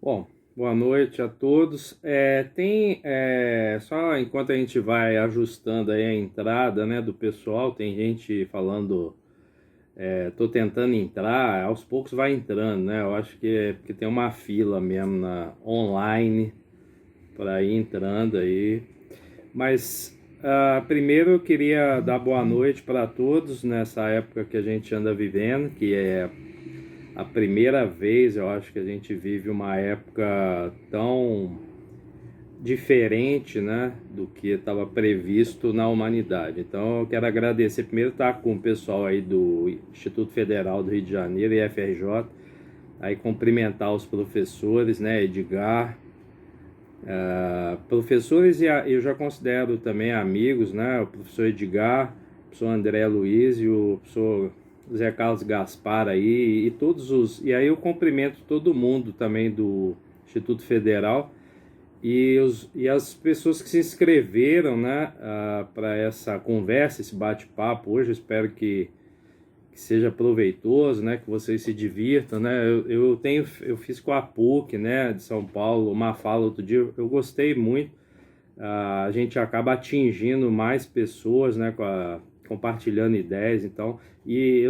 Bom, boa noite a todos. Só enquanto a gente vai ajustando aí a entrada, né, do pessoal, tem gente falando, tô tentando entrar, aos poucos vai entrando, né? Eu acho que é porque tem uma fila mesmo online para ir entrando aí. Mas primeiro eu queria dar boa noite para todos nessa época que a gente anda vivendo, que é a primeira vez, eu acho que a gente vive uma época tão diferente, né, do que estava previsto na humanidade. Então eu quero agradecer, primeiro estar com o pessoal aí do Instituto Federal do Rio de Janeiro, IFRJ, aí cumprimentar os professores, né, Edgar, professores, eu já considero também amigos, né, o professor Edgar, o professor André Luiz e o professor Zé Carlos Gaspar aí, e e aí eu cumprimento todo mundo também do Instituto Federal, e as pessoas que se inscreveram, né, para essa conversa, esse bate-papo hoje. Eu espero que seja proveitoso, né, que vocês se divirtam, né. Eu fiz com a PUC, né, de São Paulo, uma fala outro dia, eu gostei muito. A gente acaba atingindo mais pessoas, né, compartilhando ideias. Então, e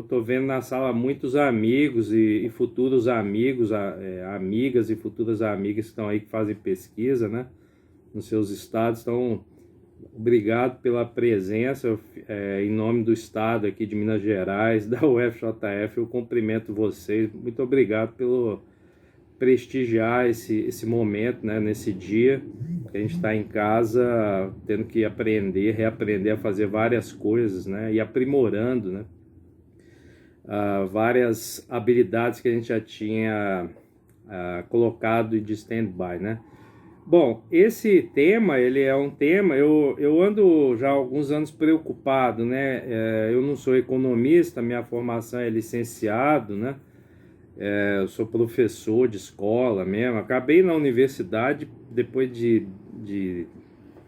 tô vendo na sala muitos amigos e futuros amigos, amigas e futuras amigas que estão aí, que fazem pesquisa, né, nos seus estados. Então, obrigado pela presença, em nome do estado aqui de Minas Gerais, da UFJF, eu cumprimento vocês. Muito obrigado pelo prestigiar esse momento, né, nesse dia que a gente está em casa, tendo que aprender, reaprender a fazer várias coisas, né, e aprimorando, né, várias habilidades que a gente já tinha colocado de stand-by, né. Bom, esse tema, ele é um tema, eu ando já há alguns anos preocupado, né, eu não sou economista, minha formação é licenciado, né, eu sou professor de escola mesmo. Acabei na universidade depois de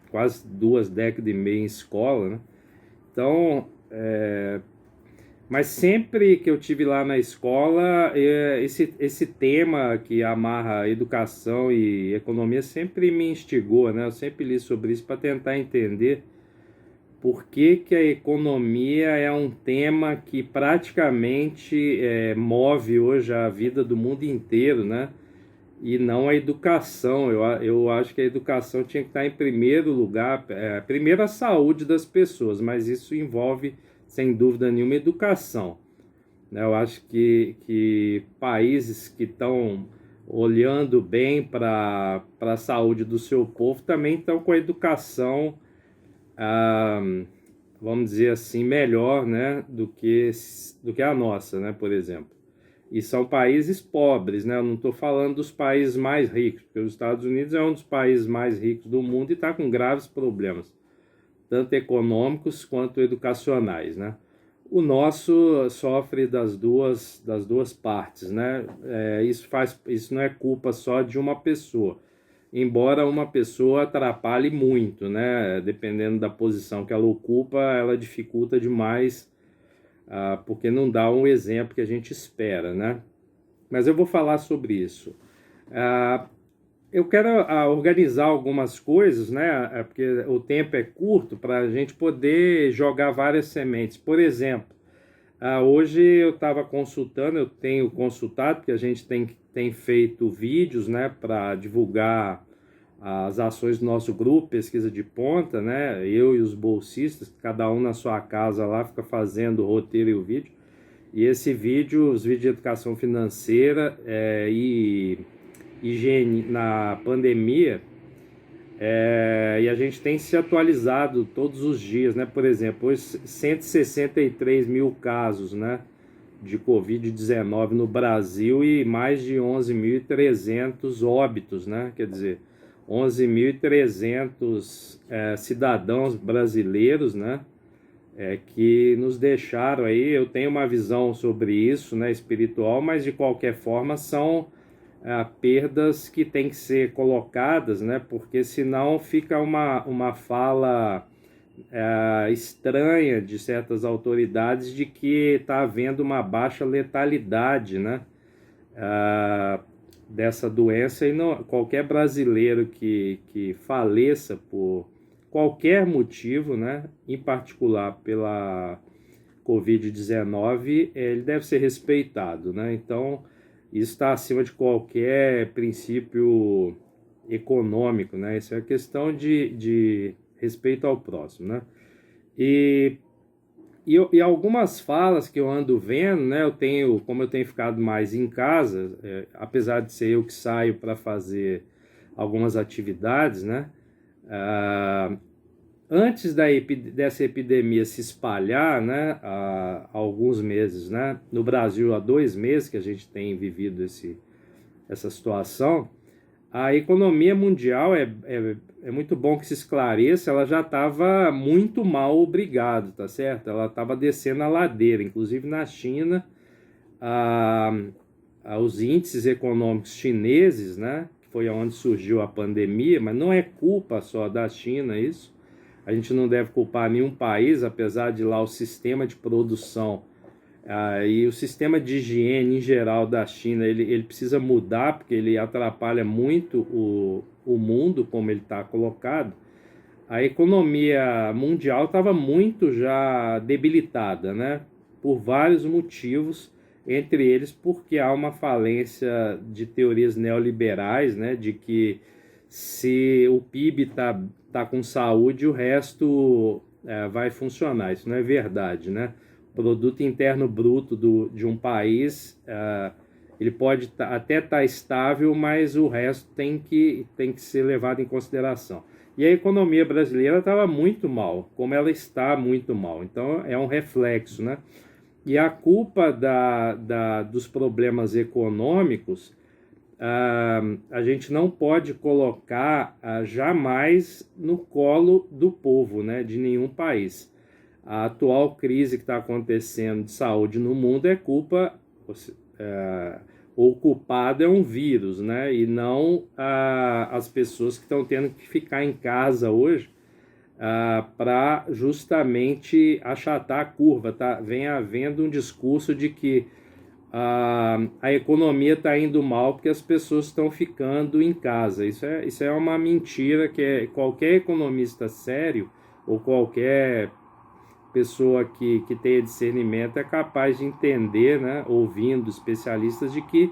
quase 2 décadas e meia em escola, né? Então, mas sempre que eu tive lá na escola, esse tema que amarra educação e economia sempre me instigou, né? Eu sempre li sobre isso para tentar entender por que que a economia é um tema que praticamente move hoje a vida do mundo inteiro, né? E não a educação. Eu acho que a educação tinha que estar em primeiro lugar, primeiro a saúde das pessoas, mas isso envolve, sem dúvida nenhuma, educação, né? Eu acho que países que estão olhando bem para a saúde do seu povo também estão com a educação, ah, vamos dizer assim, melhor, né, do que a nossa, né, por exemplo. E são países pobres, né? Eu não estou falando dos países mais ricos, porque os Estados Unidos é um dos países mais ricos do mundo e está com graves problemas, tanto econômicos quanto educacionais, né? O nosso sofre das duas partes, né? Isso não é culpa só de uma pessoa, embora uma pessoa atrapalhe muito, né? Dependendo da posição que ela ocupa, ela dificulta demais, porque não dá um exemplo que a gente espera, né? Mas eu vou falar sobre isso. Ah, eu quero organizar algumas coisas, né? Porque o tempo é curto para a gente poder jogar várias sementes. Por exemplo, hoje eu estava consultando, eu tenho consultado, porque a gente tem feito vídeos, né, para divulgar as ações do nosso grupo Pesquisa de Ponta, né? Eu e os bolsistas, cada um na sua casa lá, fica fazendo o roteiro e o vídeo. E esse vídeo, os vídeos de educação financeira e higiene na pandemia, e a gente tem se atualizado todos os dias, né? Por exemplo, hoje 163 mil casos, né, de Covid-19 no Brasil e mais de 11.300 óbitos, né? Quer dizer, 11.300 cidadãos brasileiros, né, que nos deixaram aí. Eu tenho uma visão sobre isso, né, espiritual, mas de qualquer forma são perdas que têm que ser colocadas, né, porque senão fica uma fala estranha de certas autoridades de que está havendo uma baixa letalidade, né, dessa doença, e não, qualquer brasileiro que faleça por qualquer motivo, né, em particular pela Covid-19, ele deve ser respeitado, né? Então, isso está acima de qualquer princípio econômico, né? Isso é questão de respeito ao próximo, né? E, e algumas falas que eu ando vendo, né? Como eu tenho ficado mais em casa, apesar de ser eu que saio para fazer algumas atividades, né? Ah, antes dessa epidemia se espalhar, né, há alguns meses, né, no Brasil há 2 meses que a gente tem vivido essa situação, a economia mundial é muito bom que se esclareça, ela já estava muito mal, obrigado, tá certo? Ela estava descendo a ladeira, inclusive na China, a, os índices econômicos chineses, né, que foi onde surgiu a pandemia, mas não é culpa só da China isso. A gente não deve culpar nenhum país, apesar de lá o sistema de produção e o sistema de higiene em geral da China, ele precisa mudar, porque ele atrapalha muito o mundo como ele está colocado. A economia mundial estava muito já debilitada, né? Por vários motivos, entre eles porque há uma falência de teorias neoliberais, né? De que se o PIB tá com saúde, o resto vai funcionar. Isso não é verdade, né? O produto interno bruto de um país, ele pode até estar estável, mas o resto tem que ser levado em consideração. E a economia brasileira estava muito mal, como ela está muito mal. Então, é um reflexo, né? E a culpa dos problemas econômicos, a gente não pode colocar jamais no colo do povo, né, de nenhum país. A atual crise que está acontecendo de saúde no mundo é culpa, o culpado é um vírus, né, e não as pessoas que estão tendo que ficar em casa hoje para justamente achatar a curva. Vem havendo um discurso de que a economia está indo mal porque as pessoas estão ficando em casa. Isso é uma mentira que qualquer economista sério ou qualquer pessoa que tenha discernimento é capaz de entender, né, ouvindo especialistas, de que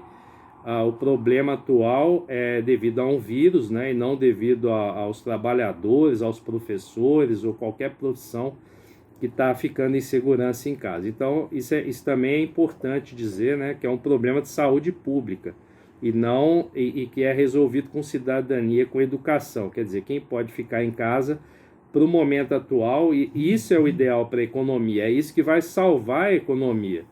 o problema atual é devido a um vírus, né, e não devido aos trabalhadores, aos professores ou qualquer profissão que está ficando em segurança em casa. Então, isso também é importante dizer, né, que é um problema de saúde pública e que é resolvido com cidadania, com educação. Quer dizer, quem pode ficar em casa para o momento atual, e isso é o ideal para a economia, é isso que vai salvar a economia.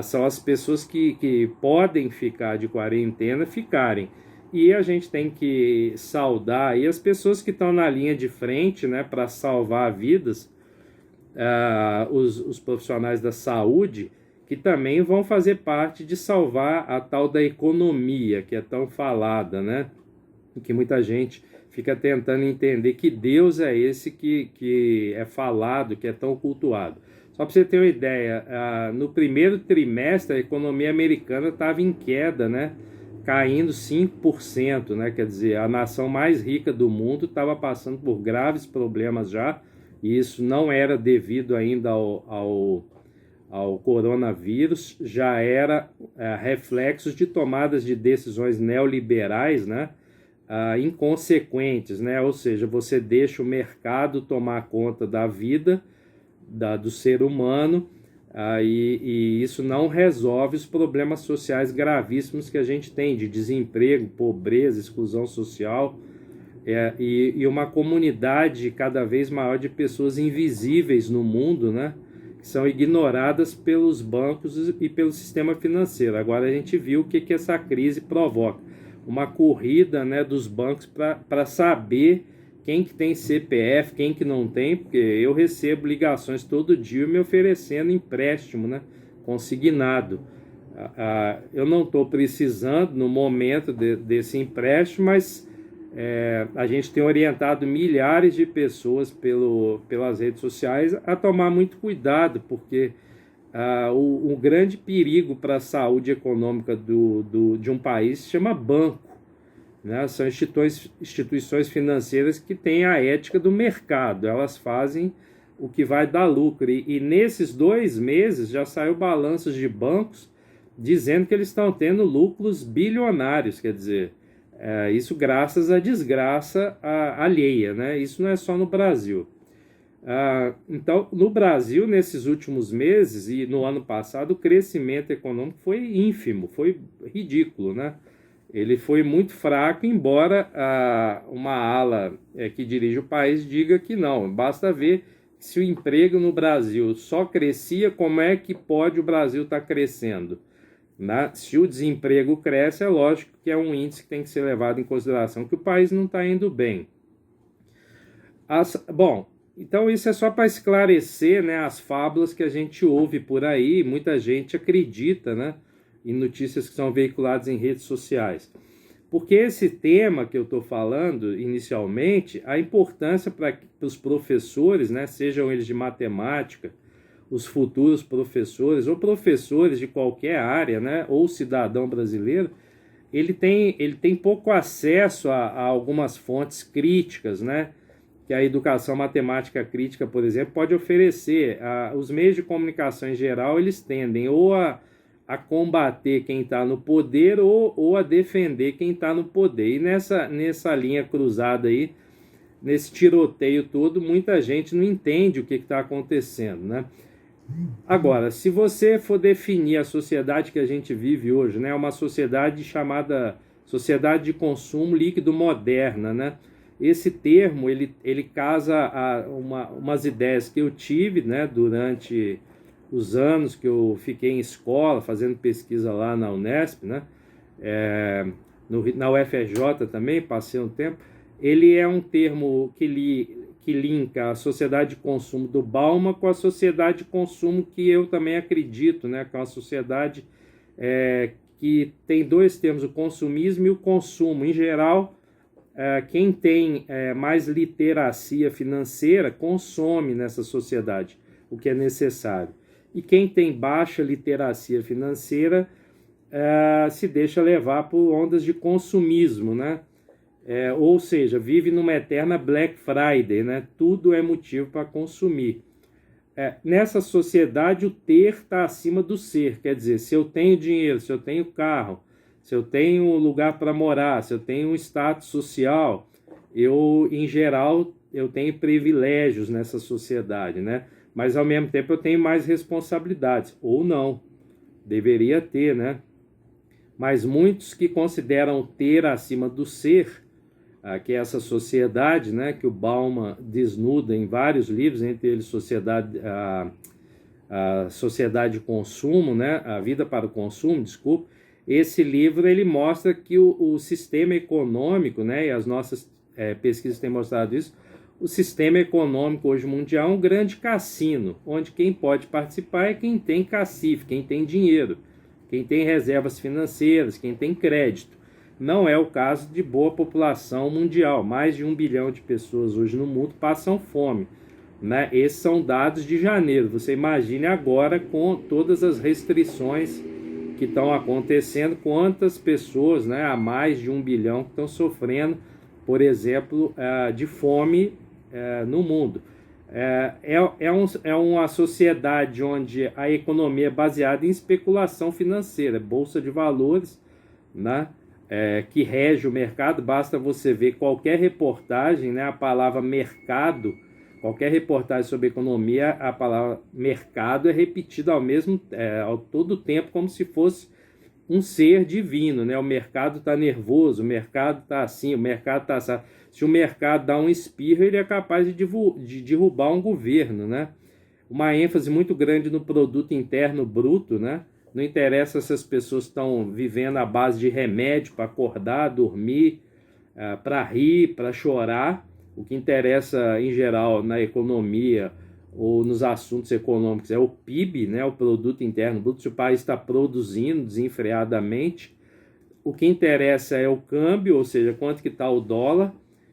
São as pessoas que podem ficar de quarentena, ficarem. E a gente tem que saudar aí as pessoas que estão na linha de frente, né, para salvar vidas, os profissionais da saúde, que também vão fazer parte de salvar a tal da economia, que é tão falada, né? Que muita gente fica tentando entender que Deus é esse que é falado, que é tão cultuado. Só para você ter uma ideia, no primeiro trimestre a economia americana estava em queda, né? Caindo 5%, né? Quer dizer, a nação mais rica do mundo estava passando por graves problemas já, e isso não era devido ainda ao coronavírus, já era reflexos de tomadas de decisões neoliberais, né? Inconsequentes, né? Ou seja, você deixa o mercado tomar conta da vida do ser humano, e isso não resolve os problemas sociais gravíssimos que a gente tem, de desemprego, pobreza, exclusão social, e uma comunidade cada vez maior de pessoas invisíveis no mundo, né? Que são ignoradas pelos bancos e pelo sistema financeiro. Agora a gente viu o que essa crise provoca. Uma corrida, né, dos bancos para saber quem que tem CPF, quem que não tem, porque eu recebo ligações todo dia me oferecendo empréstimo, né, consignado. Eu não estou precisando no momento desse empréstimo, mas a gente tem orientado milhares de pessoas pelas redes sociais a tomar muito cuidado, porque o grande perigo para a saúde econômica de um país se chama banco, né? São instituições financeiras que têm a ética do mercado, elas fazem o que vai dar lucro. E nesses 2 meses já saiu balanços de bancos dizendo que eles estão tendo lucros bilionários, quer dizer, isso graças à desgraça alheia, né? Isso não é só no Brasil. Então, no Brasil, nesses últimos meses e no ano passado, o crescimento econômico foi ínfimo, foi ridículo, né? Ele foi muito fraco, embora uma ala que dirige o país diga que não. Basta ver se o emprego no Brasil só crescia, como é que pode o Brasil estar crescendo, né? Se o desemprego cresce, é lógico que é um índice que tem que ser levado em consideração, que o país não está indo bem. Bom, então isso é só para esclarecer, né, as fábulas que a gente ouve por aí, muita gente acredita, né, em notícias que são veiculadas em redes sociais. Porque esse tema que eu estou falando inicialmente, a importância para os professores, né, sejam eles de matemática, os futuros professores ou professores de qualquer área, né, ou cidadão brasileiro, ele tem pouco acesso a algumas fontes críticas, né, que a educação matemática crítica, por exemplo, pode oferecer. Os meios de comunicação em geral, eles tendem ou a combater quem está no poder ou a defender quem está no poder. E nessa linha cruzada aí, nesse tiroteio todo, muita gente não entende o que está acontecendo, né? Agora, se você for definir a sociedade que a gente vive hoje, né, uma sociedade chamada sociedade de consumo líquido moderna, né? Esse termo, ele casa umas ideias que eu tive, né, durante os anos que eu fiquei em escola, fazendo pesquisa lá na Unesp, né, na UFRJ também, passei um tempo. Ele é um termo que linka a sociedade de consumo do Bauman com a sociedade de consumo que eu também acredito, né, que é uma sociedade que tem 2 termos, o consumismo e o consumo. Em geral, quem tem mais literacia financeira consome nessa sociedade o que é necessário. E quem tem baixa literacia financeira se deixa levar por ondas de consumismo, né? Ou seja, vive numa eterna Black Friday, né? Tudo é motivo para consumir. Nessa sociedade, o ter está acima do ser. Quer dizer, se eu tenho dinheiro, se eu tenho carro, se eu tenho lugar para morar, se eu tenho um status social, em geral, eu tenho privilégios nessa sociedade, né? Mas, ao mesmo tempo, eu tenho mais responsabilidades. Ou não. Deveria ter, né? Mas muitos que consideram ter acima do ser, que é essa sociedade, né, que o Bauman desnuda em vários livros, entre eles a Sociedade de Consumo, né, A Vida para o Consumo, desculpa. Esse livro ele mostra que o sistema econômico, né, e as nossas pesquisas têm mostrado isso, o sistema econômico hoje mundial é um grande cassino, onde quem pode participar é quem tem cacife, quem tem dinheiro, quem tem reservas financeiras, quem tem crédito. Não é o caso de boa população mundial. Mais de 1 bilhão de pessoas hoje no mundo passam fome, né? Esses são dados de janeiro. Você imagine agora, com todas as restrições que estão acontecendo, quantas pessoas, né, a mais de 1 bilhão que estão sofrendo, por exemplo, de fome no mundo. É uma sociedade onde a economia é baseada em especulação financeira, bolsa de valores, né, que rege o mercado. Basta você ver qualquer reportagem, né, a palavra mercado, qualquer reportagem sobre economia, a palavra mercado é repetida ao todo tempo, como se fosse um ser divino, né? O mercado está nervoso, o mercado está assim, o mercado está assim. Se o mercado dá um espirro, ele é capaz de derrubar um governo, né? Uma ênfase muito grande no produto interno bruto, né? Não interessa se as pessoas estão vivendo à base de remédio para acordar, dormir, para rir, para chorar. O que interessa, em geral, na economia ou nos assuntos econômicos é o PIB, né, o Produto Interno Bruto, se o país está produzindo desenfreadamente. O que interessa é o câmbio, ou seja, quanto que está o dólar.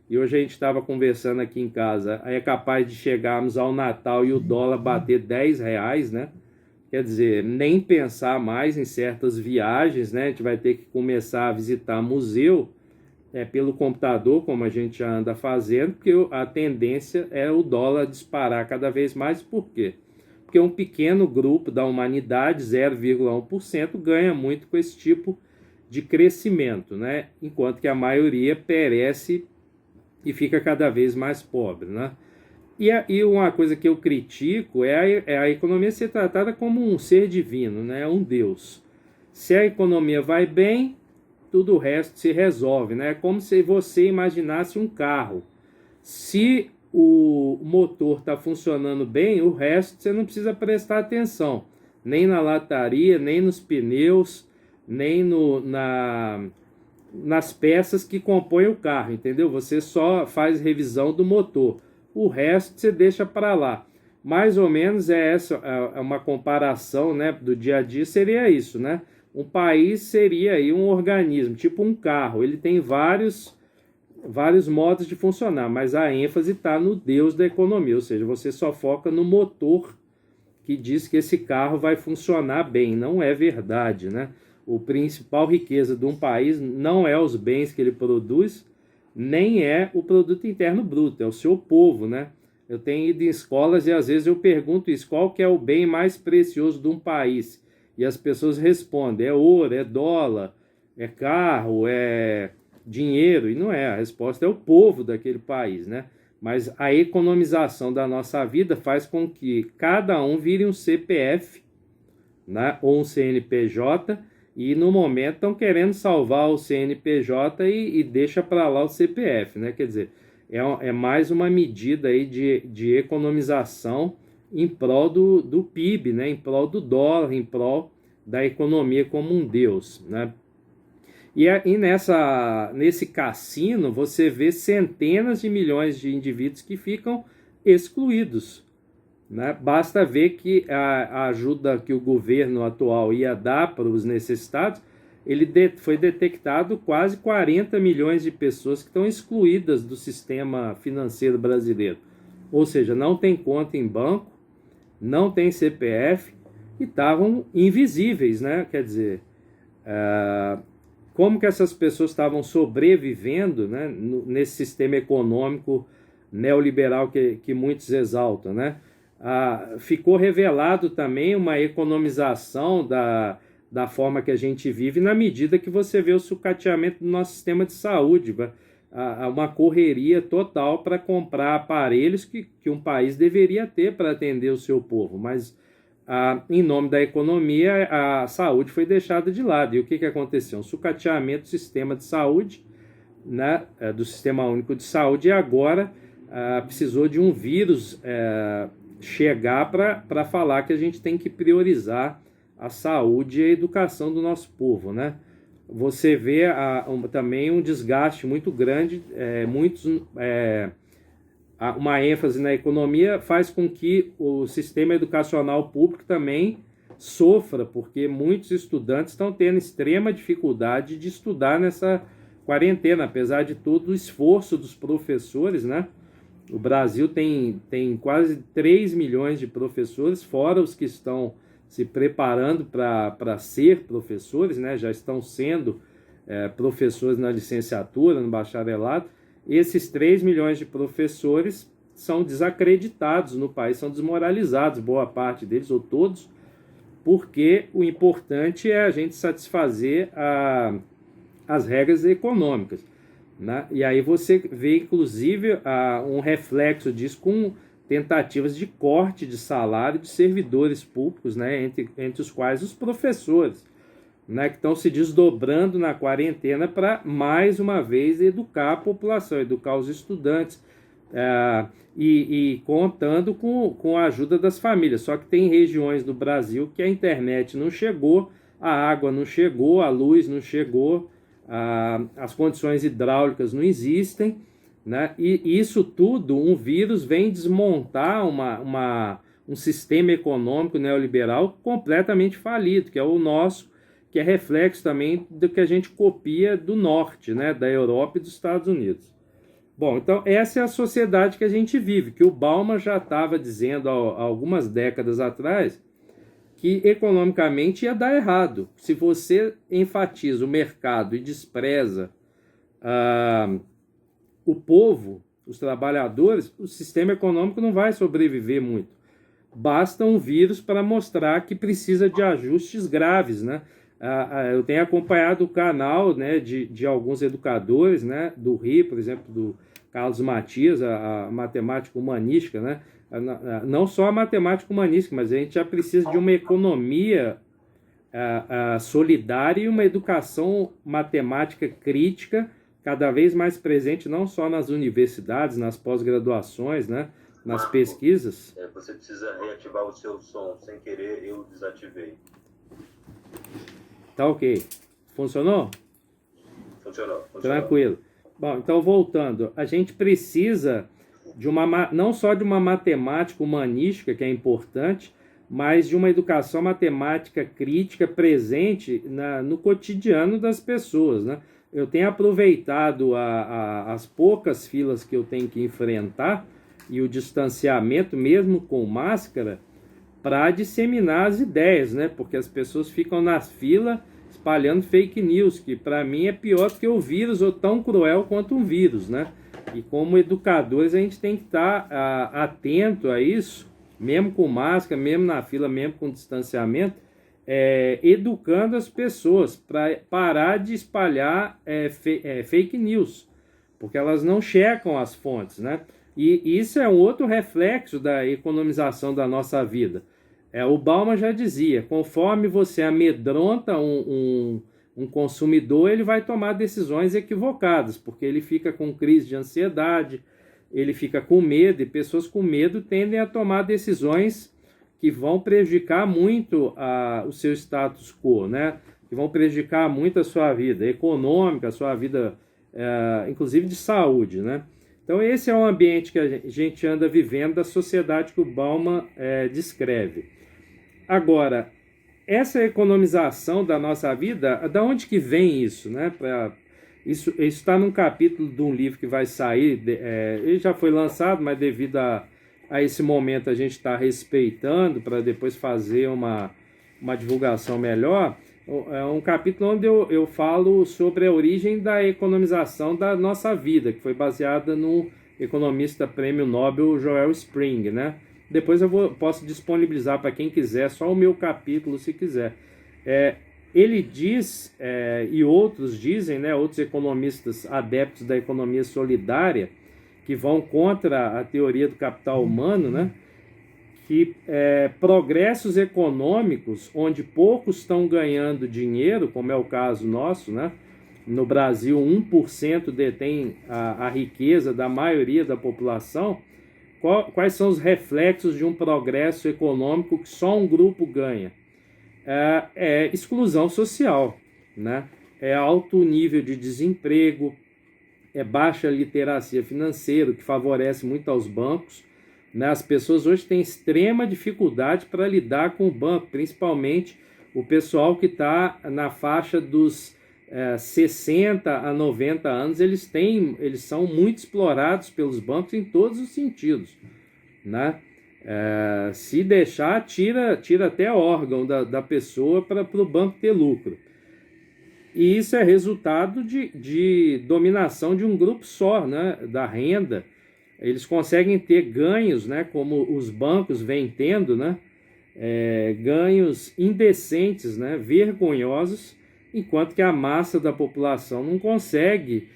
E hoje a gente estava conversando aqui em casa, é capaz de chegarmos ao Natal e o dólar bater R$10, né? quer dizer, nem pensar mais em certas viagens, né? A gente vai ter que começar a visitar museu pelo computador, como a gente já anda fazendo, porque a tendência é o dólar disparar cada vez mais. Por quê? Porque um pequeno grupo da humanidade, 0,1%, ganha muito com esse tipo de crescimento, né? Enquanto que a maioria perece e fica cada vez mais pobre, né? E uma coisa que eu critico é a economia ser tratada como um ser divino, né? Um Deus. Se a economia vai bem, tudo o resto se resolve, né? É como se você imaginasse um carro. Se o motor está funcionando bem, o resto você não precisa prestar atenção. Nem na lataria, nem nos pneus, nem nas peças que compõem o carro, entendeu? Você só faz revisão do motor. O resto você deixa para lá. Mais ou menos essa uma comparação, né, do dia a dia, seria isso, né? Um país seria aí um organismo, tipo um carro. Ele tem vários modos de funcionar, mas a ênfase está no Deus da economia, ou seja, você só foca no motor que diz que esse carro vai funcionar bem. Não é verdade, né? O principal riqueza de um país não é os bens que ele produz, nem é o produto interno bruto, é o seu povo, né? Eu tenho ido em escolas e às vezes eu pergunto isso, qual que é o bem mais precioso de um país? E as pessoas respondem, é ouro, é dólar, é carro, é dinheiro, e não é, a resposta é o povo daquele país, né? Mas a economização da nossa vida faz com que cada um vire um CPF, né, ou um CNPJ, e no momento estão querendo salvar o CNPJ e deixa para lá o CPF, né? Quer dizer, é mais uma medida aí de economização em prol do PIB, né? Em prol do dólar, em prol da economia como um Deus, né? E nesse cassino você vê centenas de milhões de indivíduos que ficam excluídos, né? Basta ver que a ajuda que o governo atual ia dar para os necessitados, foi detectado quase 40 milhões de pessoas que estão excluídas do sistema financeiro brasileiro. Ou seja, não tem conta em banco, não tem CPF e estavam invisíveis, né? Quer dizer, como que essas pessoas estavam sobrevivendo, né, nesse sistema econômico neoliberal que muitos exaltam, né? Ficou revelado também uma economização da forma que a gente vive na medida que você vê o sucateamento do nosso sistema de saúde, uma correria total para comprar aparelhos que um país deveria ter para atender o seu povo, mas em nome da economia a saúde foi deixada de lado. E o que aconteceu? Um sucateamento do sistema de saúde, né, do Sistema Único de Saúde, e agora precisou de um vírus chegar para falar que a gente tem que priorizar a saúde e a educação do nosso povo, né? Você vê também um desgaste muito grande, uma ênfase na economia faz com que o sistema educacional público também sofra, porque muitos estudantes estão tendo extrema dificuldade de estudar nessa quarentena, apesar de todo o esforço dos professores, né? O Brasil tem quase 3 milhões de professores, fora os que estão se preparando para ser professores, né? Já estão sendo professores na licenciatura, no bacharelado. Esses 3 milhões de professores são desacreditados no país, são desmoralizados, boa parte deles, ou todos, porque o importante é a gente satisfazer as regras econômicas, né? E aí você vê, inclusive, um reflexo disso com tentativas de corte de salário de servidores públicos, né? Entre os quais os professores, né, que estão se desdobrando na quarentena para, mais uma vez, educar a população, educar os estudantes, e contando com a ajuda das famílias. Só que tem regiões do Brasil que a internet não chegou, a água não chegou, a luz não chegou, as condições hidráulicas não existem, né? E isso tudo, um vírus vem desmontar um sistema econômico neoliberal completamente falido, que é o nosso, que é reflexo também do que a gente copia do norte, né, da Europa e dos Estados Unidos. Bom, então essa é a sociedade que a gente vive, que o Bauman já estava dizendo há algumas décadas atrás, que economicamente ia dar errado. Se você enfatiza o mercado e despreza o povo, os trabalhadores, o sistema econômico não vai sobreviver muito. Basta um vírus para mostrar que precisa de ajustes graves, né? Eu tenho acompanhado o canal, né, de alguns educadores, né, do Rio, por exemplo, do Carlos Matias, a matemática humanística, né? Não só a matemática humanística, mas a gente já precisa de uma economia solidária e uma educação matemática crítica cada vez mais presente, não só nas universidades, nas pós-graduações, né, nas pesquisas. Você precisa reativar o seu som. Sem querer, eu desativei. Tá ok. Funcionou? Funcionou. Tranquilo. Bom, então voltando, a gente precisa de não só de uma matemática humanística, que é importante, mas de uma educação matemática crítica presente no cotidiano das pessoas, né? Eu tenho aproveitado as poucas filas que eu tenho que enfrentar e o distanciamento, mesmo com máscara, para disseminar as ideias, né? Porque as pessoas ficam nas filas espalhando fake news, que para mim é pior do que o vírus, ou tão cruel quanto um vírus, né? E como educadores a gente tem que estar atento a isso, mesmo com máscara, mesmo na fila, mesmo com distanciamento, educando as pessoas para parar de espalhar fake news, porque elas não checam as fontes, né? E isso é um outro reflexo da economização da nossa vida. O Bauman já dizia, conforme você amedronta um consumidor, ele vai tomar decisões equivocadas, porque ele fica com crise de ansiedade, ele fica com medo, e pessoas com medo tendem a tomar decisões que vão prejudicar muito o seu status quo, né? Que vão prejudicar muito a sua vida econômica, a sua vida, inclusive de saúde, né? Então esse é um ambiente que a gente anda vivendo da sociedade que o Bauman descreve. Agora, essa economização da nossa vida, da onde que vem isso, né? Isso está num capítulo de um livro que vai sair, ele já foi lançado, mas devido a esse momento a gente está respeitando para depois fazer uma divulgação melhor. É um capítulo onde eu falo sobre a origem da economização da nossa vida, que foi baseada no economista prêmio Nobel Joel Spring, né? Depois posso disponibilizar para quem quiser, só o meu capítulo se quiser. Ele diz, e outros dizem, né, outros economistas adeptos da economia solidária, que vão contra a teoria do capital humano, né, que progressos econômicos, onde poucos estão ganhando dinheiro, como é o caso nosso, né, no Brasil 1% detém a riqueza da maioria da população. Quais são os reflexos de um progresso econômico que só um grupo ganha? Exclusão social, né? Alto nível de desemprego, baixa literacia financeira, que favorece muito aos bancos, né? As pessoas hoje têm extrema dificuldade para lidar com o banco, principalmente o pessoal que está na faixa dos 60 a 90 anos, eles são muito explorados pelos bancos em todos os sentidos, né? Se deixar, tira até órgão da pessoa para o banco ter lucro. E isso é resultado de dominação de um grupo só, né, da renda. Eles conseguem ter ganhos, né, como os bancos vêm tendo, né, ganhos indecentes, né, vergonhosos, enquanto que a massa da população não consegue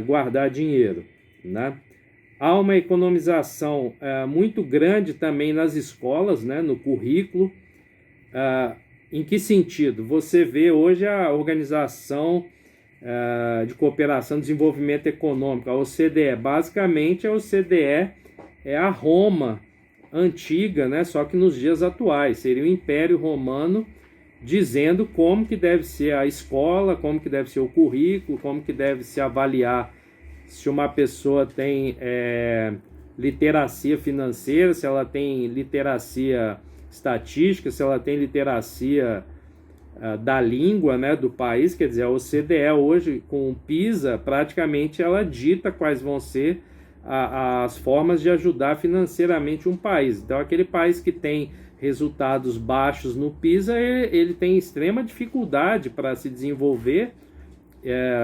guardar dinheiro, né? Há uma economização muito grande também nas escolas, né, no currículo. Em que sentido? Você vê hoje a Organização de Cooperação e Desenvolvimento Econômico, a OCDE. Basicamente, a OCDE é a Roma antiga, né, só que nos dias atuais. Seria o Império Romano dizendo como que deve ser a escola, como que deve ser o currículo, como que deve se avaliar se uma pessoa tem literacia financeira, se ela tem literacia estatística, se ela tem literacia da língua, né, do país. Quer dizer, a OCDE hoje, com o PISA, praticamente ela dita quais vão ser as formas de ajudar financeiramente um país. Então, aquele país que tem resultados baixos no PISA, ele tem extrema dificuldade para se desenvolver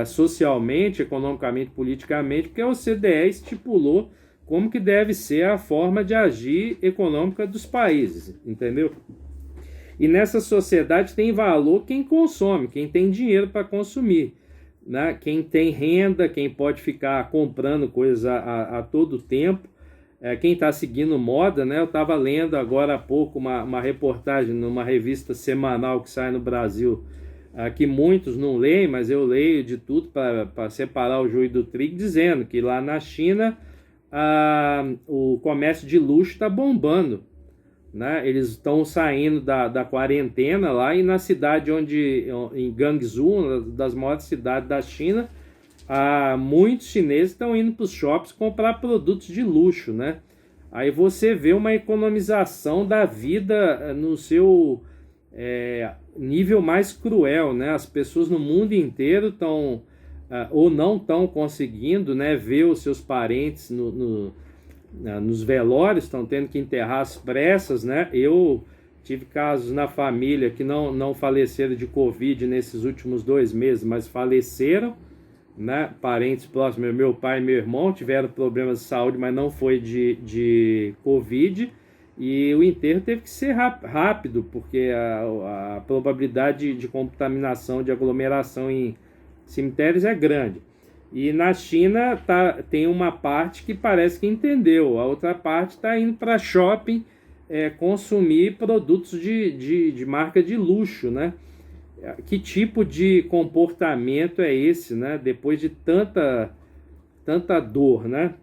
socialmente, economicamente, politicamente, porque a OCDE estipulou como que deve ser a forma de agir econômica dos países, entendeu? E nessa sociedade tem valor quem consome, quem tem dinheiro para consumir, né? Quem tem renda, quem pode ficar comprando coisas a todo tempo, quem está seguindo moda, né? Eu estava lendo agora há pouco uma reportagem numa revista semanal que sai no Brasil, que muitos não leem, mas eu leio de tudo para separar o joio do trigo, dizendo que lá na China o comércio de luxo está bombando, né? Eles estão saindo da quarentena lá, e na cidade em Guangzhou, uma das maiores cidades da China, muitos chineses estão indo para os shoppings comprar produtos de luxo, né? Aí você vê uma economização da vida no seu nível mais cruel, né? As pessoas no mundo inteiro estão ou não estão conseguindo, né, ver os seus parentes nos velórios, estão tendo que enterrar às pressas, né? Eu tive casos na família que não faleceram de Covid nesses últimos 2 meses, mas faleceram, né? Parentes próximos, meu pai e meu irmão tiveram problemas de saúde, mas não foi de Covid, e o enterro teve que ser rápido, porque a probabilidade de contaminação, de aglomeração em cemitérios é grande. E na China tem uma parte que parece que entendeu, a outra parte está indo para shopping consumir produtos de marca de luxo, né? Que tipo de comportamento é esse, né? Depois de tanta dor, né?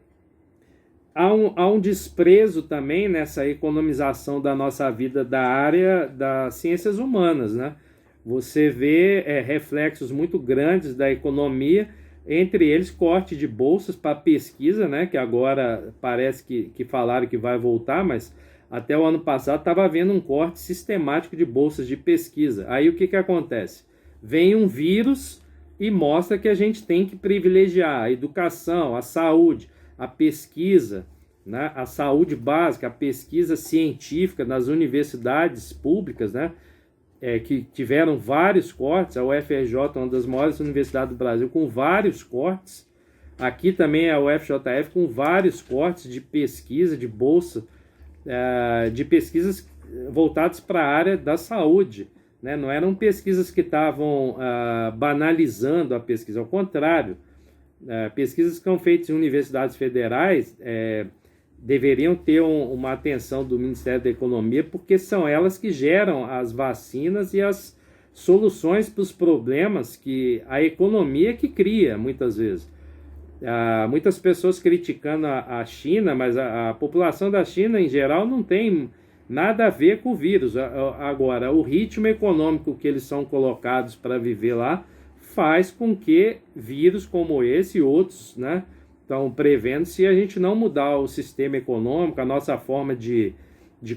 Há um desprezo também nessa economização da nossa vida da área das ciências humanas, né? Você vê reflexos muito grandes da economia, entre eles corte de bolsas para pesquisa, né? Que agora parece que falaram que vai voltar, mas até o ano passado estava havendo um corte sistemático de bolsas de pesquisa. Aí o que acontece? Vem um vírus e mostra que a gente tem que privilegiar a educação, a saúde, a pesquisa, né? A saúde básica, a pesquisa científica nas universidades públicas, né? Que tiveram vários cortes. A UFRJ, uma das maiores universidades do Brasil, com vários cortes. Aqui também a UFJF com vários cortes de pesquisa, de bolsa, de pesquisas voltadas para a área da saúde, né? Não eram pesquisas que estavam banalizando a pesquisa, ao contrário. Pesquisas que são feitas em universidades federais deveriam ter uma atenção do Ministério da Economia, porque são elas que geram as vacinas e as soluções para os problemas que a economia que cria, muitas vezes. Muitas pessoas criticando a China, mas a população da China, em geral, não tem nada a ver com o vírus. Agora, o ritmo econômico que eles são colocados para viver lá faz com que vírus como esse e outros, né, estão prevendo, se a gente não mudar o sistema econômico, a nossa forma de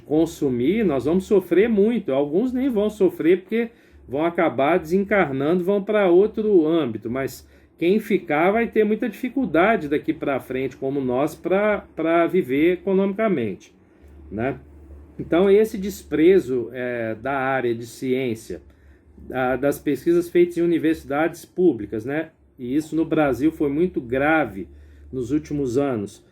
consumir, nós vamos sofrer muito. Alguns nem vão sofrer porque vão acabar desencarnando, vão para outro âmbito, mas quem ficar vai ter muita dificuldade daqui para frente, como nós, para viver economicamente, né? Então, esse desprezo da área de ciência, das pesquisas feitas em universidades públicas, né? E isso no Brasil foi muito grave nos últimos anos,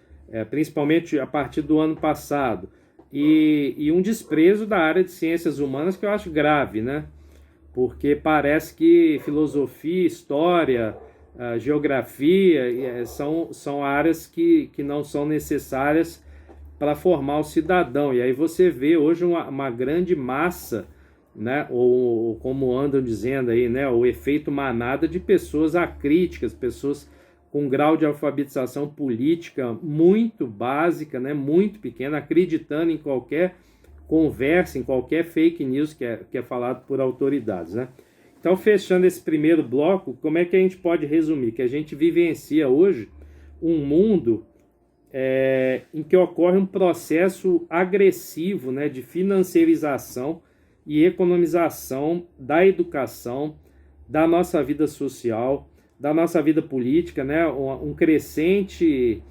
principalmente a partir do ano passado, e um desprezo da área de ciências humanas que eu acho grave, né? Porque parece que filosofia, história, geografia são áreas que não são necessárias para formar o cidadão. E aí você vê hoje uma grande massa, né? Ou como andam dizendo aí, né? O efeito manada de pessoas acríticas, pessoas com grau de alfabetização política muito básica, né, muito pequena, acreditando em qualquer conversa, em qualquer fake news que é falado por autoridades, né? Então, fechando esse primeiro bloco, como é que a gente pode resumir? Que a gente vivencia hoje um mundo em que ocorre um processo agressivo, né, de financiarização e economização da educação, da nossa vida social, da nossa vida política, né? Um crescente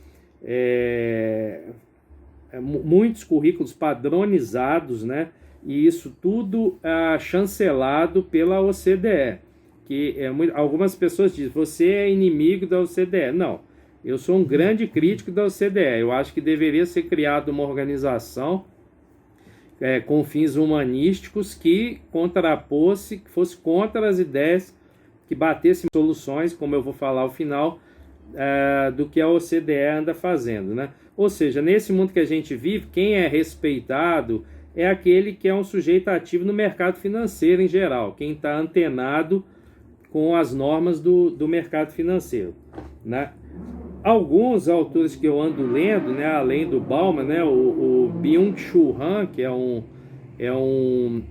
muitos currículos padronizados, né? E isso tudo chancelado pela OCDE, que algumas pessoas dizem, você é inimigo da OCDE. Não, eu sou um grande crítico da OCDE. Eu acho que deveria ser criada uma organização com fins humanísticos que contrapôsse, que fosse contra as ideias, que batessem soluções, como eu vou falar ao final, do que a OCDE anda fazendo, né? Ou seja, nesse mundo que a gente vive, quem é respeitado é aquele que é um sujeito ativo no mercado financeiro em geral, quem está antenado com as normas do mercado financeiro, né? Alguns autores que eu ando lendo, né, além do Bauman, né, o Byung-Chul Han, que é um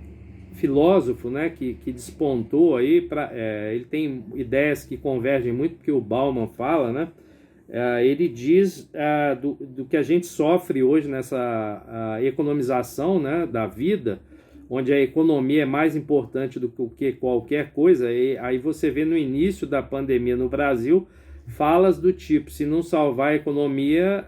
filósofo, né, que despontou aí, ele tem ideias que convergem muito com o que o Bauman fala, né? Ele diz do que a gente sofre hoje nessa economização, né, da vida, onde a economia é mais importante do que qualquer coisa. E aí você vê no início da pandemia no Brasil falas do tipo, se não salvar a economia,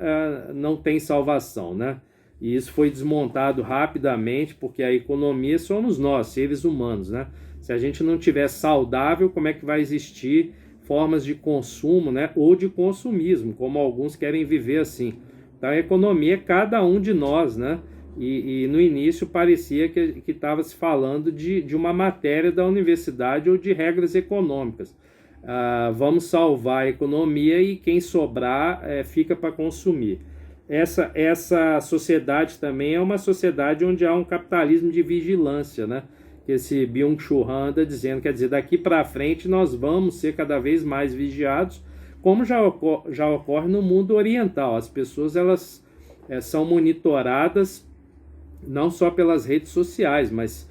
não tem salvação, né? E isso foi desmontado rapidamente, porque a economia somos nós, seres humanos, né? Se a gente não tiver saudável, como é que vai existir formas de consumo, né? Ou de consumismo, como alguns querem viver assim. Então a economia é cada um de nós, né? E no início parecia que estava se falando de uma matéria da universidade ou de regras econômicas. Vamos salvar a economia e quem sobrar fica para consumir. Essa sociedade também é uma sociedade onde há um capitalismo de vigilância, né? Que esse Byung-Chul Han anda dizendo, quer dizer, daqui para frente nós vamos ser cada vez mais vigiados, como já ocorre no mundo oriental. As pessoas elas são monitoradas não só pelas redes sociais, mas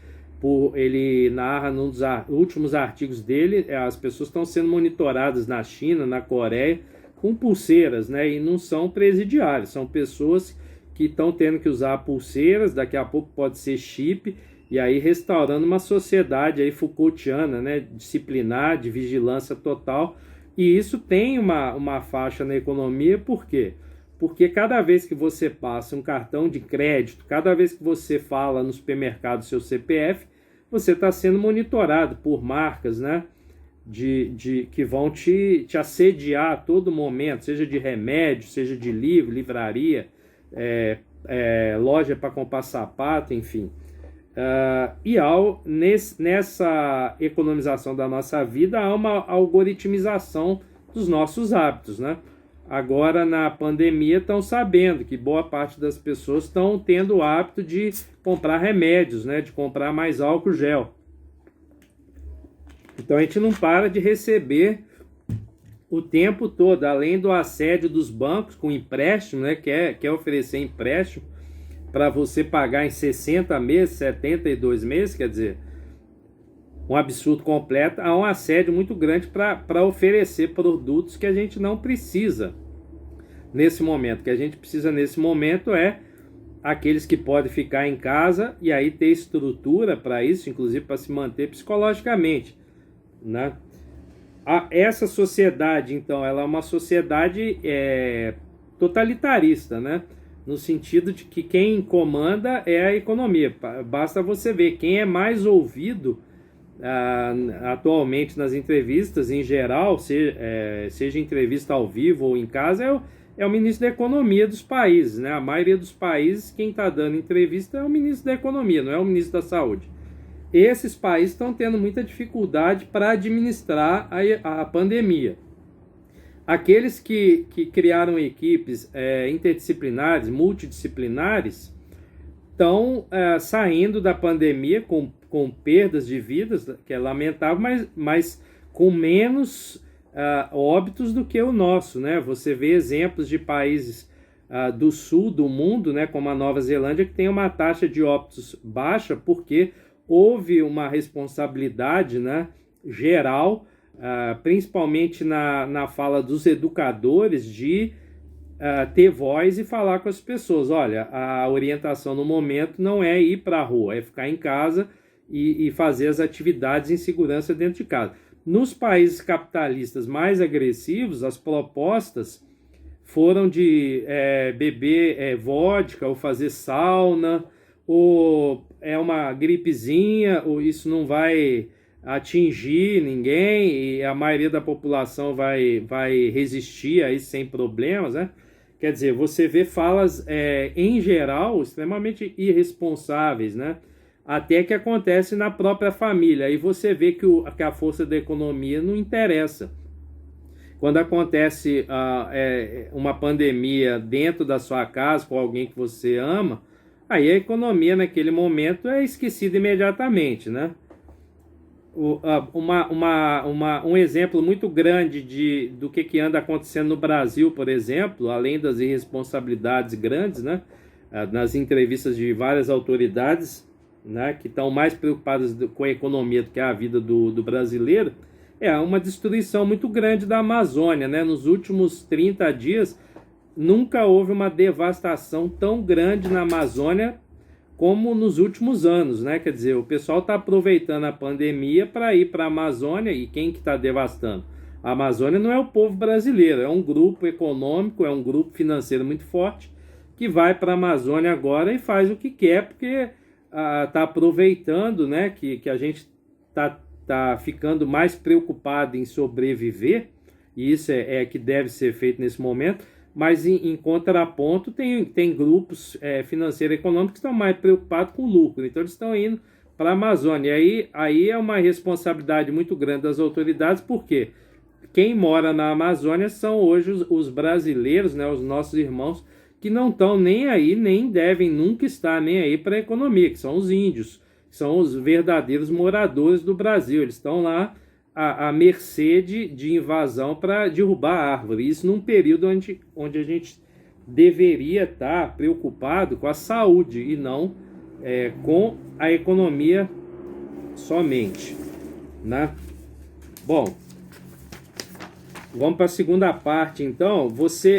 ele narra num dos últimos artigos dele, as pessoas estão sendo monitoradas na China, na Coreia, com pulseiras, né? E não são presidiários, são pessoas que estão tendo que usar pulseiras, daqui a pouco pode ser chip, e aí restaurando uma sociedade aí Foucaultiana, né? Disciplinar, de vigilância total. E isso tem uma faixa na economia, por quê? Porque cada vez que você passa um cartão de crédito, cada vez que você fala no supermercado seu CPF, você está sendo monitorado por marcas, né? Que vão te assediar a todo momento, seja de remédio, seja de livro, livraria, loja para comprar sapato, enfim. Nessa economização da nossa vida, há uma algoritmização dos nossos hábitos, né? Agora, na pandemia, estão sabendo que boa parte das pessoas estão tendo o hábito de comprar remédios, né? De comprar mais álcool gel. Então, a gente não para de receber o tempo todo, além do assédio dos bancos com empréstimo, né? Quer oferecer empréstimo para você pagar em 60 meses, 72 meses, quer dizer, um absurdo completo. Há um assédio muito grande para oferecer produtos que a gente não precisa nesse momento. O que a gente precisa nesse momento é aqueles que podem ficar em casa e aí ter estrutura para isso, inclusive para se manter psicologicamente, né? Essa sociedade, então, ela é uma sociedade totalitarista, né? No sentido de que quem comanda é a economia. Basta você ver quem é mais ouvido atualmente nas entrevistas, em geral, seja entrevista ao vivo ou em casa, é o ministro da Economia dos países, né? A maioria dos países, quem está dando entrevista é o ministro da Economia, não é o ministro da Saúde. Esses países estão tendo muita dificuldade para administrar a pandemia. Aqueles que criaram equipes interdisciplinares, multidisciplinares, estão saindo da pandemia com perdas de vidas, que é lamentável, mas com menos óbitos do que o nosso, né? Você vê exemplos de países do sul do mundo, né, como a Nova Zelândia, que tem uma taxa de óbitos baixa, porque houve uma responsabilidade, né, geral, principalmente na fala dos educadores, de ter voz e falar com as pessoas. Olha, a orientação no momento não é ir para a rua, é ficar em casa e fazer as atividades em segurança dentro de casa. Nos países capitalistas mais agressivos, as propostas foram de beber vodka ou fazer sauna, ou é uma gripezinha, ou isso não vai atingir ninguém e a maioria da população vai resistir a isso sem problemas, né? Quer dizer, você vê falas, em geral, extremamente irresponsáveis, né? Até que acontece na própria família. Aí você vê que a força da economia não interessa. Quando acontece uma pandemia dentro da sua casa com alguém que você ama, aí a economia naquele momento é esquecida imediatamente, né? Um exemplo muito grande do que anda acontecendo no Brasil, por exemplo, além das irresponsabilidades grandes, né? Nas entrevistas de várias autoridades, né, que estão mais preocupadas com a economia do que a vida do brasileiro, é uma destruição muito grande da Amazônia, né? Nos últimos 30 dias, nunca houve uma devastação tão grande na Amazônia como nos últimos anos, né? Quer dizer, o pessoal está aproveitando a pandemia para ir para a Amazônia, e quem que está devastando? A Amazônia não é o povo brasileiro, é um grupo econômico, é um grupo financeiro muito forte que vai para a Amazônia agora e faz o que quer, porque está aproveitando, né, que a gente está ficando mais preocupado em sobreviver, e isso é que deve ser feito nesse momento. Mas em contraponto tem grupos financeiros e econômicos que estão mais preocupados com o lucro, então eles estão indo para a Amazônia. Aí é uma responsabilidade muito grande das autoridades, porque quem mora na Amazônia são hoje os brasileiros, né, os nossos irmãos, que não estão nem aí, nem devem nunca estar nem aí para a economia, que são os índios, que são os verdadeiros moradores do Brasil. Eles estão lá à mercê de invasão para derrubar a árvore. Isso num período onde a gente deveria estar preocupado com a saúde e não com a economia somente, né? Bom, vamos para a segunda parte, então.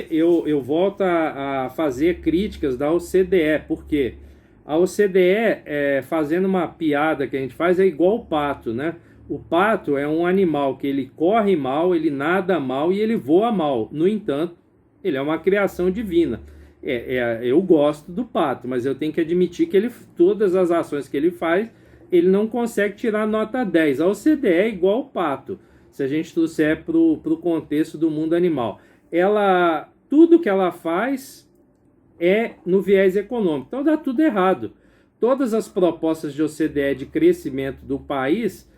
Eu volto a fazer críticas da OCDE, porque a OCDE, fazendo uma piada que a gente faz, é igual o pato, né? O pato é um animal que ele corre mal, ele nada mal e ele voa mal. No entanto, ele é uma criação divina. Eu gosto do pato, mas eu tenho que admitir que todas as ações que ele faz, ele não consegue tirar nota 10. A OCDE é igual o pato, se a gente trouxer para o contexto do mundo animal. Tudo que ela faz é no viés econômico. Então dá tudo errado. Todas as propostas de OCDE de crescimento do país,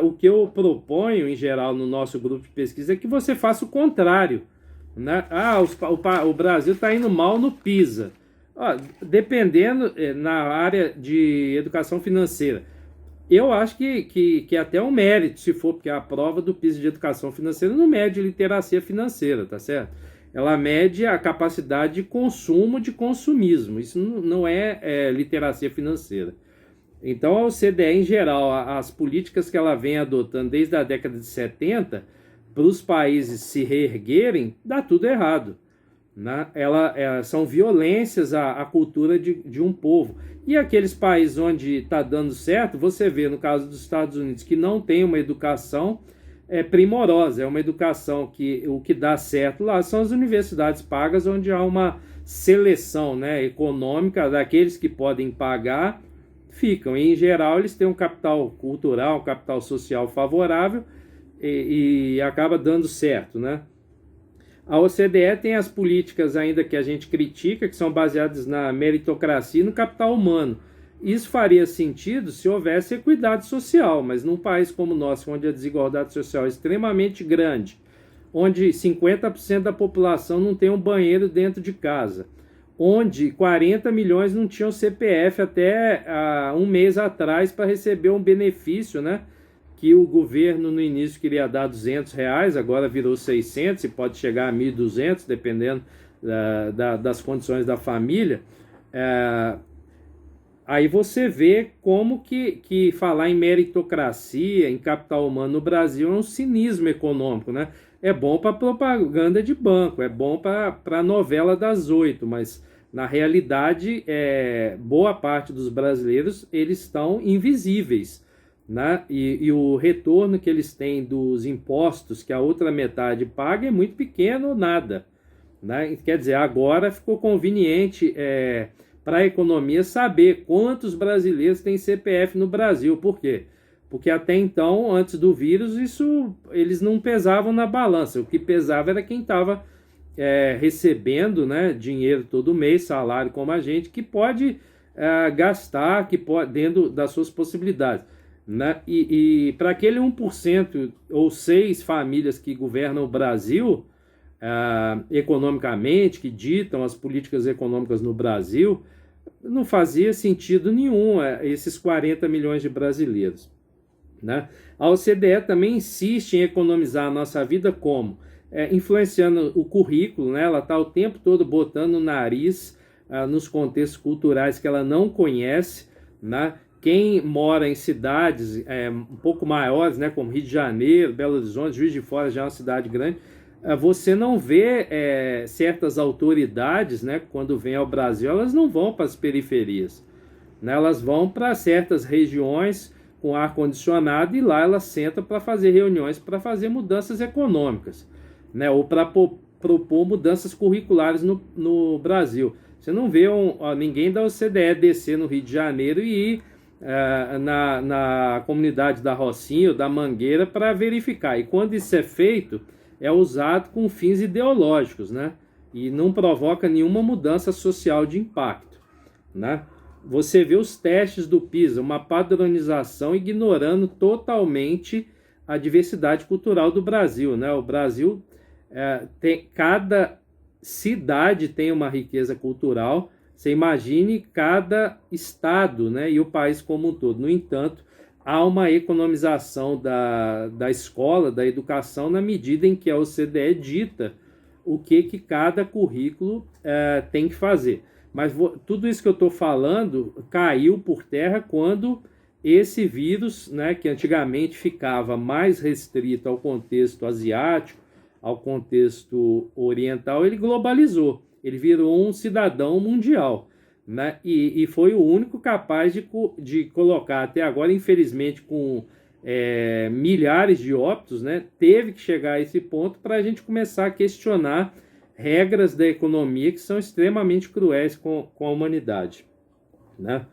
o que eu proponho, em geral, no nosso grupo de pesquisa, é que você faça o contrário, né? O Brasil está indo mal no PISA. Dependendo na área de educação financeira, eu acho que é até um mérito, se for, porque a prova do PISA de educação financeira não mede literacia financeira, tá certo? Ela mede a capacidade de consumo, de consumismo. Isso não é literacia financeira. Então, a OCDE, em geral, as políticas que ela vem adotando desde a década de 70, para os países se reerguerem, dá tudo errado, né? São violências à cultura de um povo. E aqueles países onde está dando certo, você vê, no caso dos Estados Unidos, que não tem uma educação primorosa, é uma educação que o que dá certo lá são as universidades pagas, onde há uma seleção, né, econômica daqueles que podem pagar, ficam. E, em geral, eles têm um capital cultural, um capital social favorável e acaba dando certo, né? A OCDE tem as políticas ainda que a gente critica, que são baseadas na meritocracia e no capital humano. Isso faria sentido se houvesse equidade social, mas num país como o nosso, onde a desigualdade social é extremamente grande, onde 50% da população não tem um banheiro dentro de casa, onde 40 milhões não tinham CPF até um mês atrás para receber um benefício, né? Que o governo no início queria dar R$200, agora virou 600 e pode chegar a 1.200, dependendo das condições da família. Aí você vê como que falar em meritocracia, em capital humano no Brasil é um cinismo econômico, né? É bom para propaganda de banco, é bom para a novela das 8, mas na realidade boa parte dos brasileiros eles estão invisíveis, né? E o retorno que eles têm dos impostos que a outra metade paga é muito pequeno ou nada. né? Quer dizer, agora ficou conveniente para a economia saber quantos brasileiros têm CPF no Brasil. Por quê? Porque até então, antes do vírus, eles não pesavam na balança. O que pesava era quem estava recebendo, né, dinheiro todo mês, salário como a gente, que pode gastar, que pode, dentro das suas possibilidades, né? E para aquele 1% ou 6 famílias que governam o Brasil economicamente, que ditam as políticas econômicas no Brasil, não fazia sentido nenhum esses 40 milhões de brasileiros, né? A OCDE também insiste em economizar a nossa vida como? Influenciando o currículo, né? Ela está o tempo todo botando o nariz nos contextos culturais que ela não conhece, né? Quem mora em cidades um pouco maiores, né, como Rio de Janeiro, Belo Horizonte, Juiz de Fora já é uma cidade grande, você não vê certas autoridades, né, quando vêm ao Brasil, elas não vão para as periferias, né? Elas vão para certas regiões com ar-condicionado e lá elas sentam para fazer reuniões, para fazer mudanças econômicas, né, ou para propor mudanças curriculares no Brasil. Você não vê ninguém da OCDE descer no Rio de Janeiro e ir na comunidade da Rocinha ou da Mangueira para verificar. E quando isso é feito, é usado com fins ideológicos, né? E não provoca nenhuma mudança social de impacto, né? Você vê os testes do PISA, uma padronização ignorando totalmente a diversidade cultural do Brasil, né? O Brasil cada cidade tem uma riqueza cultural. Você imagine cada estado, né, e o país como um todo. No entanto, há uma economização da escola, da educação, na medida em que a OCDE dita o que cada currículo tem que fazer. Mas tudo isso que eu estou falando caiu por terra quando esse vírus, né, que antigamente ficava mais restrito ao contexto asiático, ao contexto oriental, ele globalizou. Ele virou um cidadão mundial, né? E foi o único capaz de colocar até agora, infelizmente, com milhares de óbitos, né? Teve que chegar a esse ponto para a gente começar a questionar regras da economia que são extremamente cruéis com a humanidade, né?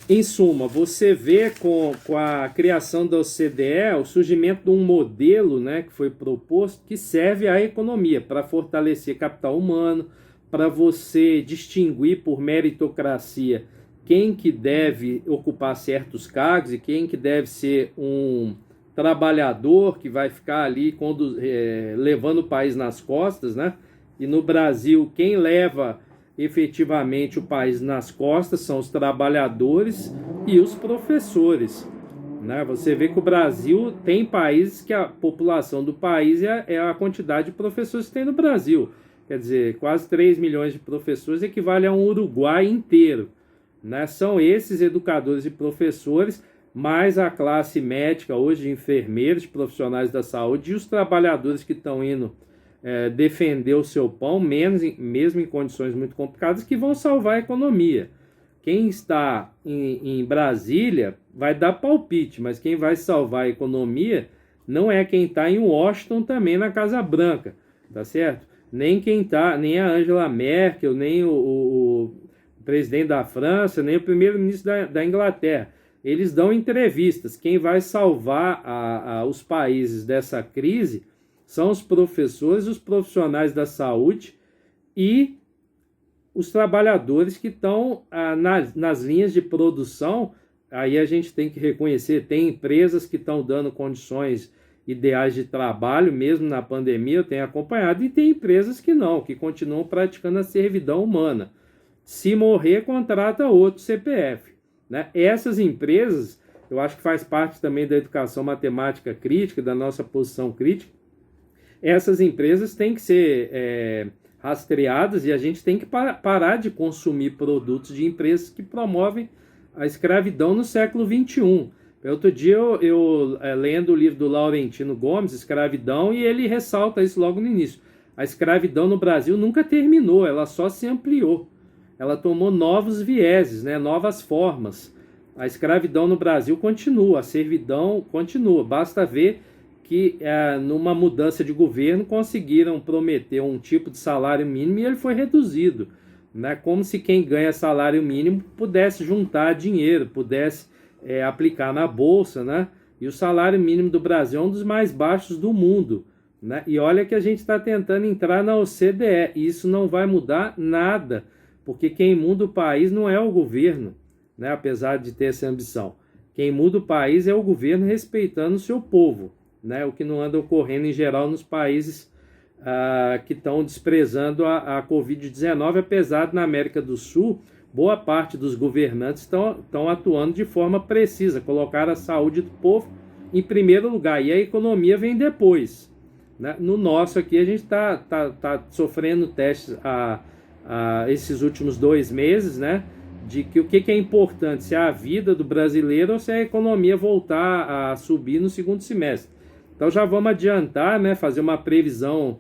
Em suma, você vê com a criação da OCDE o surgimento de um modelo, né, que foi proposto, que serve à economia para fortalecer capital humano, para você distinguir por meritocracia quem que deve ocupar certos cargos e quem que deve ser um trabalhador que vai ficar ali levando o país nas costas, né? E no Brasil, quem leva efetivamente o país nas costas são os trabalhadores e os professores, né? Você vê que o Brasil tem países que a população do país é a quantidade de professores que tem no Brasil. Quer dizer, quase 3 milhões de professores equivale a um Uruguai inteiro, né? São esses educadores e professores, mais a classe médica, hoje enfermeiros, profissionais da saúde e os trabalhadores que estão indo defender o seu pão, mesmo em condições muito complicadas, que vão salvar a economia. Quem está em Brasília vai dar palpite, mas quem vai salvar a economia não é quem está em Washington também na Casa Branca, tá certo? Nem nem a Angela Merkel, nem o presidente da França, nem o primeiro-ministro da Inglaterra. Eles dão entrevistas. Quem vai salvar os países dessa crise são os professores, os profissionais da saúde e os trabalhadores que estão nas linhas de produção. Aí a gente tem que reconhecer, tem empresas que estão dando condições ideais de trabalho, mesmo na pandemia, eu tenho acompanhado, e tem empresas que não, que continuam praticando a servidão humana. Se morrer, contrata outro CPF, né? Essas empresas, eu acho que faz parte também da educação matemática crítica, da nossa posição crítica. Essas empresas têm que ser rastreadas e a gente tem que parar de consumir produtos de empresas que promovem a escravidão no século XXI. Outro dia eu lendo o livro do Laurentino Gomes, Escravidão, e ele ressalta isso logo no início. A escravidão no Brasil nunca terminou, ela só se ampliou. Ela tomou novos vieses, né, novas formas. A escravidão no Brasil continua, a servidão continua. Basta ver que numa mudança de governo conseguiram prometer um tipo de salário mínimo e ele foi reduzido, né? Como se quem ganha salário mínimo pudesse juntar dinheiro, pudesse aplicar na bolsa, né? E o salário mínimo do Brasil é um dos mais baixos do mundo, né? E olha que a gente está tentando entrar na OCDE, e isso não vai mudar nada, porque quem muda o país não é o governo, né? Apesar de ter essa ambição. Quem muda o país é o governo respeitando o seu povo, né? O que não anda ocorrendo em geral nos países que estão desprezando a Covid-19, apesar de na América do Sul, boa parte dos governantes estão atuando de forma precisa, colocar a saúde do povo em primeiro lugar, e a economia vem depois, né? No nosso aqui, a gente tá sofrendo testes esses últimos 2 meses, né? De que o que é importante, se é a vida do brasileiro ou se é a economia voltar a subir no segundo semestre. Então já vamos adiantar, né, fazer uma previsão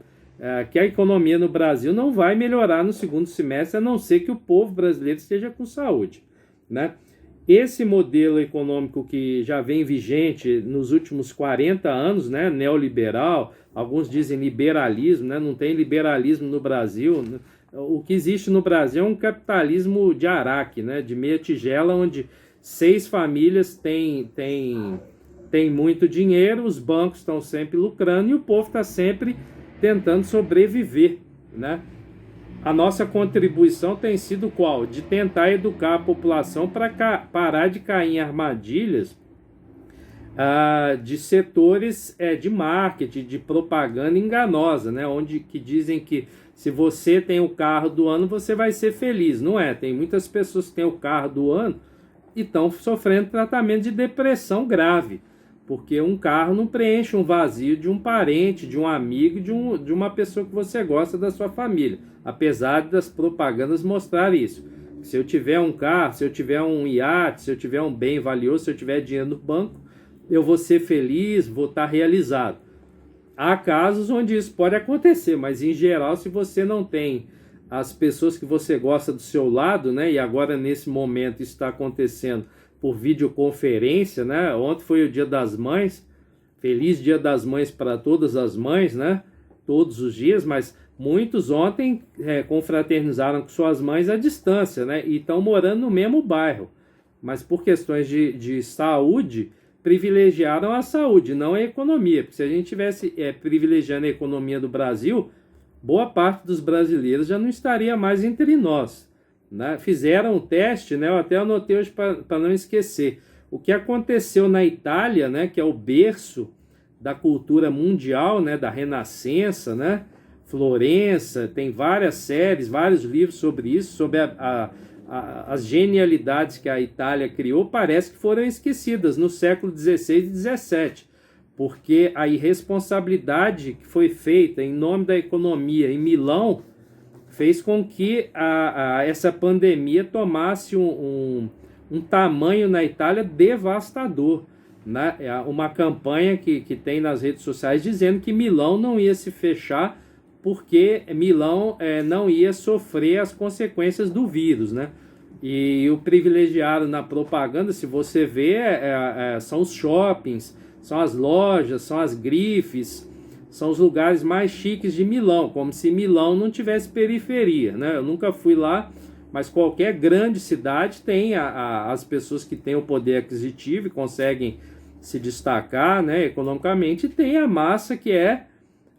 que a economia no Brasil não vai melhorar no segundo semestre, a não ser que o povo brasileiro esteja com saúde, né? Esse modelo econômico que já vem vigente nos últimos 40 anos, né, neoliberal, alguns dizem liberalismo, né, não tem liberalismo no Brasil, né? O que existe no Brasil é um capitalismo de Araque, né, de meia tigela, onde 6 famílias têm muito dinheiro, os bancos estão sempre lucrando e o povo está sempre tentando sobreviver, né? A nossa contribuição tem sido qual? De tentar educar a população para parar de cair em armadilhas de setores de marketing, de propaganda enganosa, né? Onde que dizem que se você tem o carro do ano, você vai ser feliz. Não é? Tem muitas pessoas que têm o carro do ano e estão sofrendo tratamento de depressão grave, porque um carro não preenche um vazio de um parente, de um amigo, de uma pessoa que você gosta da sua família, apesar das propagandas mostrarem isso. Se eu tiver um carro, se eu tiver um iate, se eu tiver um bem valioso, se eu tiver dinheiro no banco, eu vou ser feliz, vou estar realizado. Há casos onde isso pode acontecer, mas em geral, se você não tem as pessoas que você gosta do seu lado, né? E agora nesse momento isso está acontecendo por videoconferência, né? Ontem foi o Dia das Mães, feliz Dia das Mães para todas as mães, né? Todos os dias, mas muitos ontem confraternizaram com suas mães à distância, né? E estão morando no mesmo bairro, mas por questões de saúde, privilegiaram a saúde, não a economia. Porque se a gente tivesse privilegiando a economia do Brasil, boa parte dos brasileiros já não estaria mais entre nós, né? Fizeram um teste, né? Eu até anotei hoje para não esquecer. O que aconteceu na Itália, né? Que é o berço da cultura mundial, né? Da Renascença, né? Florença, tem várias séries, vários livros sobre isso, sobre as genialidades que a Itália criou, parece que foram esquecidas no século XVI e XVII, porque a irresponsabilidade que foi feita em nome da economia em Milão fez com que essa pandemia tomasse um tamanho na Itália devastador, né? Uma campanha que tem nas redes sociais dizendo que Milão não ia se fechar porque Milão não ia sofrer as consequências do vírus, né? E o privilegiado na propaganda, se você vê, são os shoppings, são as lojas, são as grifes, são os lugares mais chiques de Milão, como se Milão não tivesse periferia, né? Eu nunca fui lá, mas qualquer grande cidade tem as pessoas que têm o poder aquisitivo e conseguem se destacar, né, economicamente, e tem a massa que é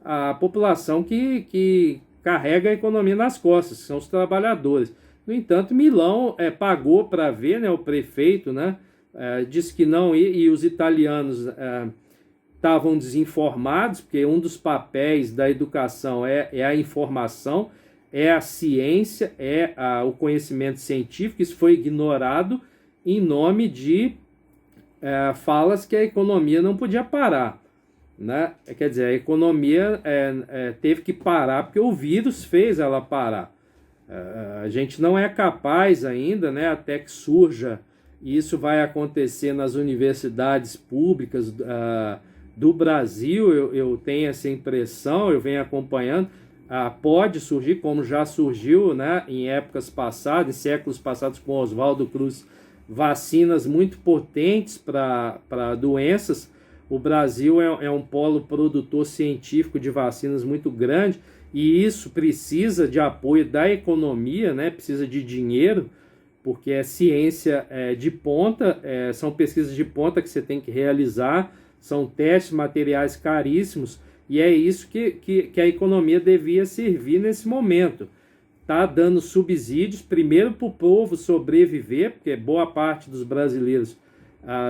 a população que carrega a economia nas costas, que são os trabalhadores. No entanto, Milão pagou para ver, né, o prefeito, né, disse que não, e os italianos estavam desinformados, porque um dos papéis da educação é a informação, é a ciência, o conhecimento científico. Isso foi ignorado em nome de falas que a economia não podia parar, né? Quer dizer, a economia teve que parar porque o vírus fez ela parar. A gente não é capaz ainda, né, até que surja, e isso vai acontecer nas universidades públicas do Brasil, eu tenho essa impressão, eu venho acompanhando, pode surgir, como já surgiu, né, em épocas passadas, em séculos passados com Oswaldo Cruz, vacinas muito potentes para doenças, O Brasil é um polo produtor científico de vacinas muito grande, e isso precisa de apoio da economia, né? Precisa de dinheiro, porque é ciência de ponta, são pesquisas de ponta que você tem que realizar, são testes materiais caríssimos, e é isso que a economia devia servir nesse momento. Tá dando subsídios, primeiro para o povo sobreviver, porque boa parte dos brasileiros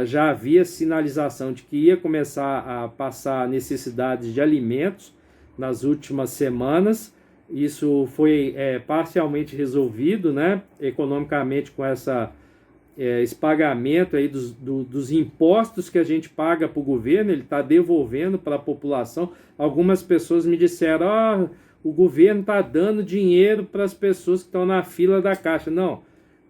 já havia sinalização de que ia começar a passar necessidades de alimentos nas últimas semanas. Isso foi parcialmente resolvido, né, economicamente, com esse pagamento aí dos impostos que a gente paga para o governo. Ele está devolvendo para a população. Algumas pessoas me disseram, o governo está dando dinheiro para as pessoas que estão na fila da Caixa. Não,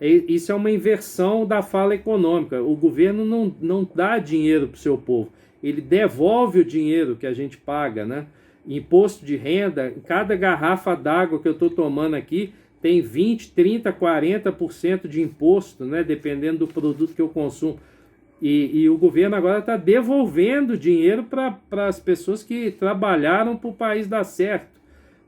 isso é uma inversão da fala econômica. O governo não dá dinheiro para o seu povo, ele devolve o dinheiro que a gente paga, né? Imposto de renda, cada garrafa d'água que eu estou tomando aqui tem 20, 30, 40% de imposto, né? Dependendo do produto que eu consumo. E o governo agora está devolvendo dinheiro para as pessoas que trabalharam para o país dar certo,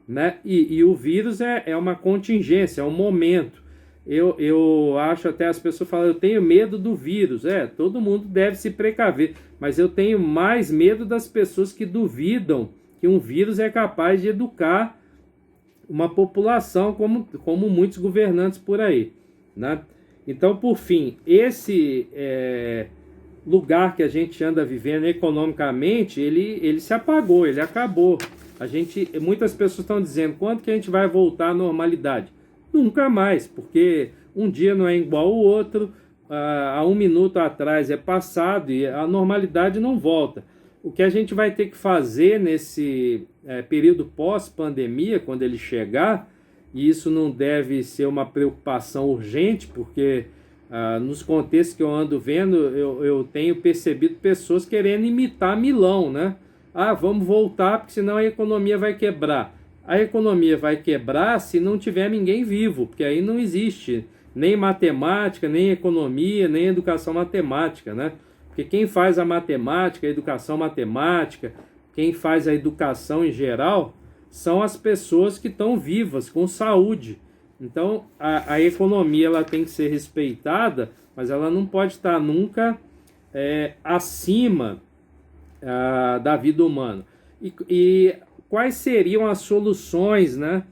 né? E o vírus é uma contingência, é um momento. Eu acho, até as pessoas falam, eu tenho medo do vírus. Todo mundo deve se precaver, mas eu tenho mais medo das pessoas que duvidam que um vírus é capaz de educar uma população, como muitos governantes por aí, né? Então, por fim, esse lugar que a gente anda vivendo economicamente, ele se apagou, ele acabou. Muitas pessoas estão dizendo, quando que a gente vai voltar à normalidade? Nunca mais, porque um dia não é igual ao outro, há um minuto atrás é passado e a normalidade não volta. O que a gente vai ter que fazer nesse período pós-pandemia, quando ele chegar, e isso não deve ser uma preocupação urgente, porque nos contextos que eu ando vendo, eu tenho percebido pessoas querendo imitar Milão, né? Vamos voltar, porque senão a economia vai quebrar. A economia vai quebrar se não tiver ninguém vivo, porque aí não existe nem matemática, nem economia, nem educação matemática, né? Porque quem faz a matemática, a educação matemática, quem faz a educação em geral, são as pessoas que estão vivas, com saúde. Então, a economia ela tem que ser respeitada, mas ela não pode estar nunca acima da vida humana. E quais seriam as soluções, né,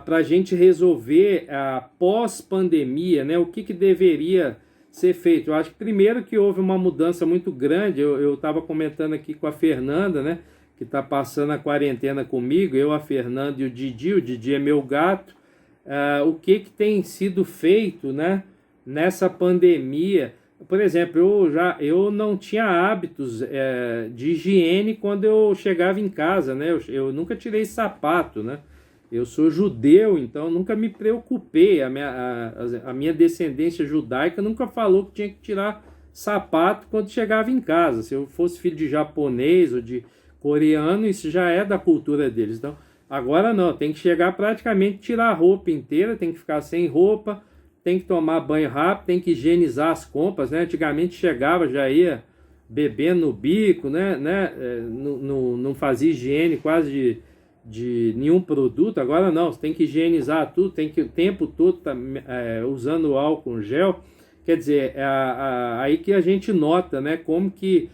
para a gente resolver a pós-pandemia, né? O que deveria ser feito? Eu acho que primeiro que houve uma mudança muito grande. Eu estava comentando aqui com a Fernanda, né, que está passando a quarentena comigo, eu, a Fernanda e o Didi é meu gato. O que tem sido feito, né, nessa pandemia? Por exemplo, eu não tinha hábitos de higiene quando eu chegava em casa, né? Eu nunca tirei sapato, né? Eu sou judeu, então nunca me preocupei. A minha descendência judaica nunca falou que tinha que tirar sapato quando chegava em casa. Se eu fosse filho de japonês ou de coreano, isso já é da cultura deles. Então, agora não, tem que chegar praticamente, tirar a roupa inteira, tem que ficar sem roupa, tem que tomar banho rápido, tem que higienizar as compras, né? Antigamente chegava, já ia bebendo no bico, né? Não fazia higiene quase de nenhum produto. Agora não, você tem que higienizar tudo, tem que o tempo todo tá usando álcool gel. Quer dizer, aí que a gente nota, né, como que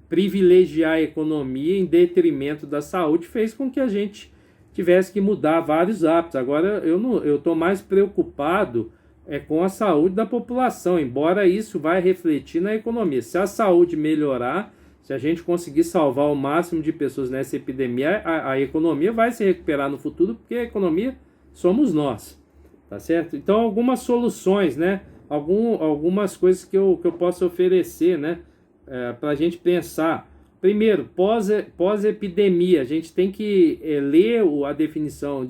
privilegiar a economia em detrimento da saúde fez com que a gente tivesse que mudar vários hábitos. Agora eu estou mais preocupado com a saúde da população, embora isso vai refletir na economia. Se a saúde melhorar, se a gente conseguir salvar o máximo de pessoas nessa epidemia, a economia vai se recuperar no futuro, porque a economia somos nós, tá certo? Então, algumas soluções, né? Algumas coisas que eu posso oferecer, né? Para a gente pensar. Primeiro, pós-epidemia, a gente tem que ler a definição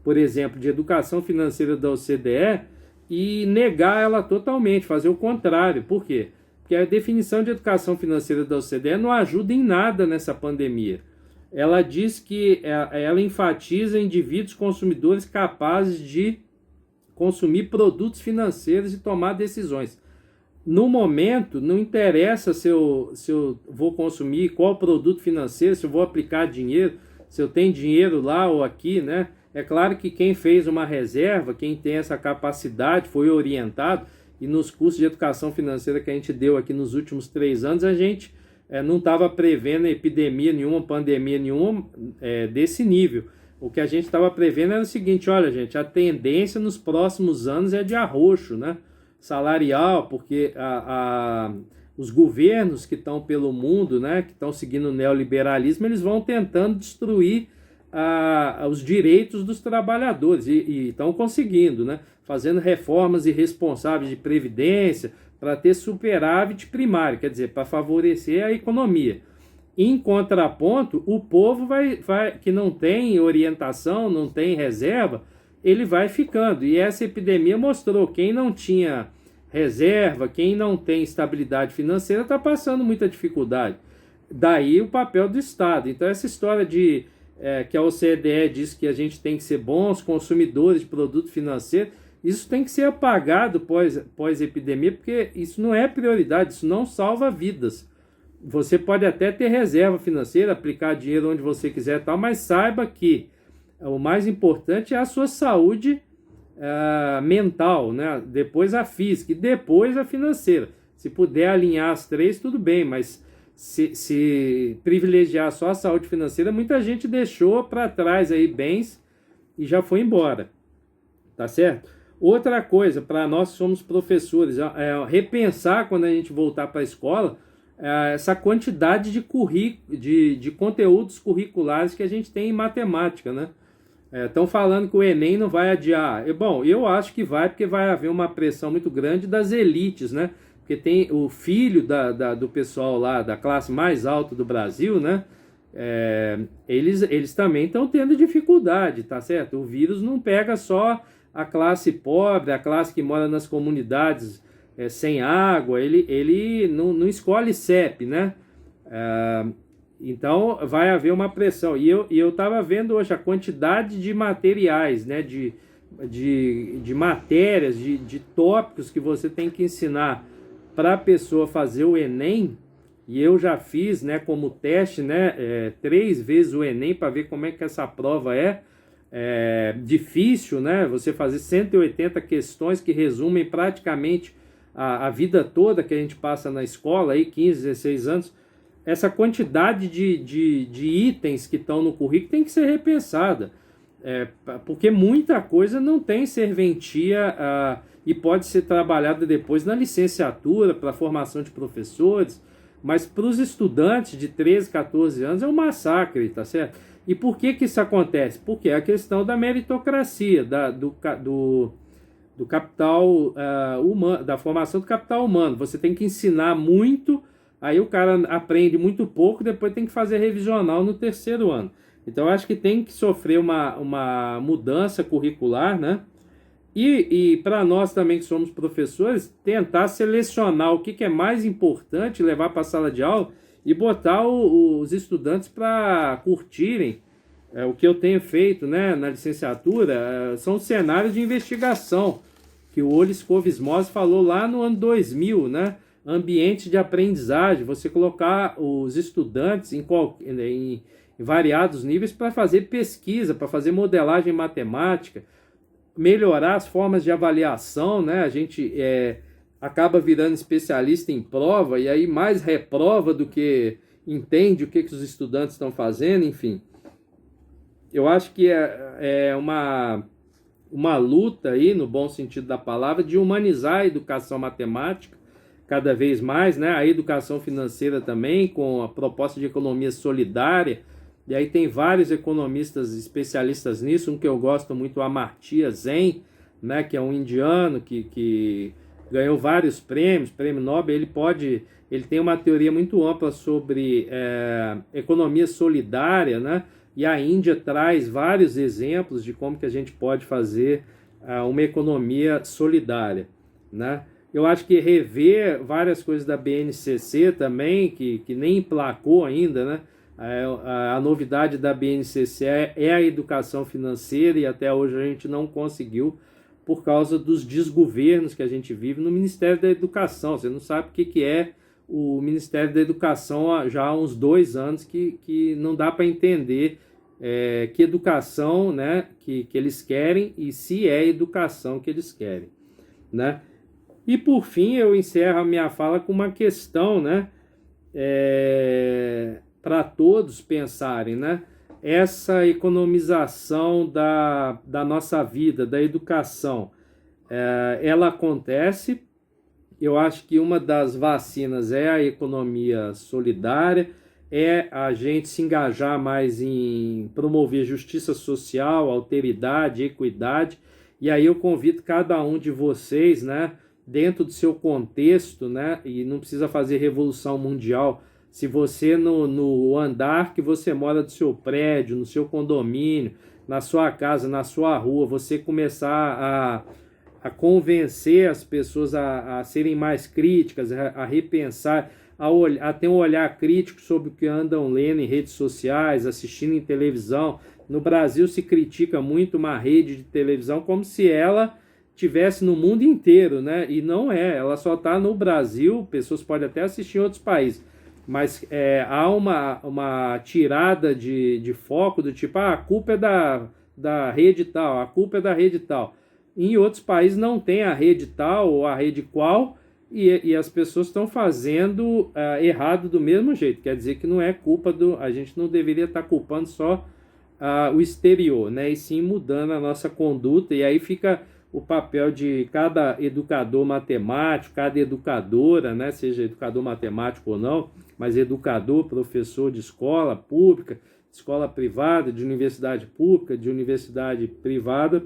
por exemplo, de educação financeira da OCDE e negar ela totalmente, fazer o contrário. Por quê? Porque a definição de educação financeira da OCDE não ajuda em nada nessa pandemia. Ela diz que ela enfatiza indivíduos consumidores capazes de consumir produtos financeiros e tomar decisões. no momento, não interessa se eu vou consumir, qual produto financeiro, se eu vou aplicar dinheiro, se eu tenho dinheiro lá ou aqui, né? É claro que quem fez uma reserva, quem tem essa capacidade, foi orientado, e nos cursos de educação financeira que a gente deu aqui nos últimos 3 anos, a gente não estava prevendo epidemia nenhuma, pandemia nenhuma desse nível. O que a gente estava prevendo era o seguinte: olha, gente, a tendência nos próximos anos é de arroxo, né? Salarial, porque os governos que estão pelo mundo, né, que estão seguindo o neoliberalismo, eles vão tentando destruir os direitos dos trabalhadores e estão conseguindo, né, fazendo reformas irresponsáveis de previdência para ter superávit primário, quer dizer, para favorecer a economia. Em contraponto, o povo que não tem orientação, não tem reserva, ele vai ficando. E essa epidemia mostrou: quem não tinha reserva, quem não tem estabilidade financeira, está passando muita dificuldade. Daí o papel do Estado. Então, essa história que a OCDE diz que a gente tem que ser bons consumidores de produto financeiro, isso tem que ser apagado pós-epidemia, porque isso não é prioridade, isso não salva vidas. Você pode até ter reserva financeira, aplicar dinheiro onde você quiser, tal, mas saiba que o mais importante é a sua saúde mental, né? Depois a física e depois a financeira. Se puder alinhar as três, tudo bem, mas se privilegiar só a saúde financeira, muita gente deixou para trás aí bens e já foi embora, tá certo? Outra coisa, para nós que somos professores, repensar quando a gente voltar para a escola, essa quantidade de conteúdos curriculares que a gente tem em matemática, né? Estão falando que o Enem não vai adiar. Bom, eu acho que vai, porque vai haver uma pressão muito grande das elites, né? Porque tem o filho do pessoal lá, da classe mais alta do Brasil, né? Eles também estão tendo dificuldade, tá certo? O vírus não pega só a classe pobre, a classe que mora nas comunidades sem água, ele não escolhe CEP, né? Então vai haver uma pressão. E eu estava vendo hoje a quantidade de materiais, né? De matérias, de tópicos que você tem que ensinar para a pessoa fazer o Enem. E eu já fiz, né, como teste, né, 3 vezes o Enem para ver como é que essa prova é. Difícil, né? Você fazer 180 questões que resumem praticamente a vida toda que a gente passa na escola, aí 15, 16 anos. Essa quantidade de itens que estão no currículo tem que ser repensada, porque muita coisa não tem serventia e pode ser trabalhada depois na licenciatura, para a formação de professores, mas para os estudantes de 13, 14 anos é um massacre, tá certo? E por que isso acontece? Porque é a questão da meritocracia, do capital humano, da formação do capital humano. Você tem que ensinar muito, aí o cara aprende muito pouco, depois tem que fazer revisional no 3º ano. Então eu acho que tem que sofrer uma mudança curricular, né? E para nós também que somos professores, tentar selecionar o que é mais importante, levar para a sala de aula e botar os estudantes para curtirem. O que eu tenho feito, né, na licenciatura são cenários de investigação, que o Olis Kovismos falou lá no ano 2000, né? Ambiente de aprendizagem, você colocar os estudantes em variados níveis para fazer pesquisa, para fazer modelagem matemática, melhorar as formas de avaliação, né? A gente acaba virando especialista em prova e aí mais reprova do que entende o que os estudantes estão fazendo, enfim. Eu acho que é uma luta aí, no bom sentido da palavra, de humanizar a educação matemática cada vez mais, né? A educação financeira também, com a proposta de economia solidária. E aí tem vários economistas especialistas nisso, um que eu gosto muito, o Amartya Sen, né, que é um indiano que ganhou vários prêmios, prêmio Nobel. Ele tem uma teoria muito ampla sobre economia solidária, né? E a Índia traz vários exemplos de como que a gente pode fazer uma economia solidária, né? Eu acho que rever várias coisas da BNCC também, que nem emplacou ainda, né? A novidade da BNCC é a educação financeira e até hoje a gente não conseguiu por causa dos desgovernos que a gente vive no Ministério da Educação. Você não sabe o que é o Ministério da Educação já há uns 2 anos que não dá para entender que educação, né, que eles querem e se é educação que eles querem, né? E por fim eu encerro a minha fala com uma questão, né, para todos pensarem, né? Essa economização da nossa vida, da educação, ela acontece. Eu acho que uma das vacinas é a economia solidária, é a gente se engajar mais em promover justiça social, alteridade, equidade. E aí eu convido cada um de vocês, né, dentro do seu contexto, né, e não precisa fazer revolução mundial. Se você no andar que você mora do seu prédio, no seu condomínio, na sua casa, na sua rua, você começar a convencer as pessoas a serem mais críticas, a repensar, a ter um olhar crítico sobre o que andam lendo em redes sociais, assistindo em televisão. No Brasil se critica muito uma rede de televisão como se ela tivesse no mundo inteiro, né? E não é, ela só está no Brasil, pessoas podem até assistir em outros países, mas há uma tirada de foco do tipo, a culpa é da rede tal, a culpa é da rede tal. Em outros países não tem a rede tal ou a rede qual, e as pessoas estão fazendo errado do mesmo jeito. Quer dizer que não é culpa a gente não deveria estar culpando só o exterior, né? E sim mudando a nossa conduta, e aí fica o papel de cada educador matemático, cada educadora, né? Seja educador matemático ou não, mas educador, professor de escola pública, escola privada, de universidade pública, de universidade privada,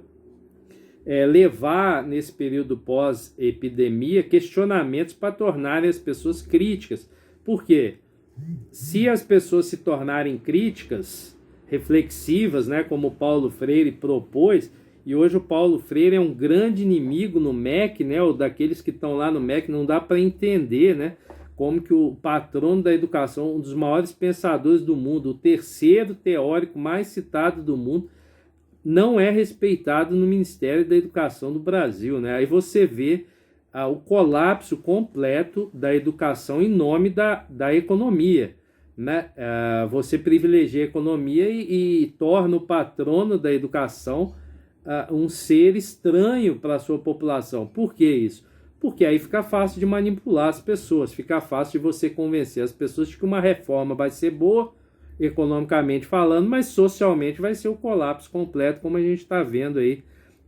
levar nesse período pós-epidemia questionamentos para tornarem as pessoas críticas. Por quê? Se as pessoas se tornarem críticas, reflexivas, né, como o Paulo Freire propôs, e hoje o Paulo Freire é um grande inimigo no MEC, né, ou daqueles que estão lá no MEC, não dá para entender, né, como que o patrono da educação, um dos maiores pensadores do mundo, o terceiro teórico mais citado do mundo, não é respeitado no Ministério da Educação do Brasil, né? Aí você vê o colapso completo da educação em nome da economia, né? Você privilegia a economia e torna o patrono da educação um ser estranho para a sua população. Por que isso? Porque aí fica fácil de manipular as pessoas, fica fácil de você convencer as pessoas de que uma reforma vai ser boa, economicamente falando, mas socialmente vai ser o colapso completo, como a gente está vendo aí,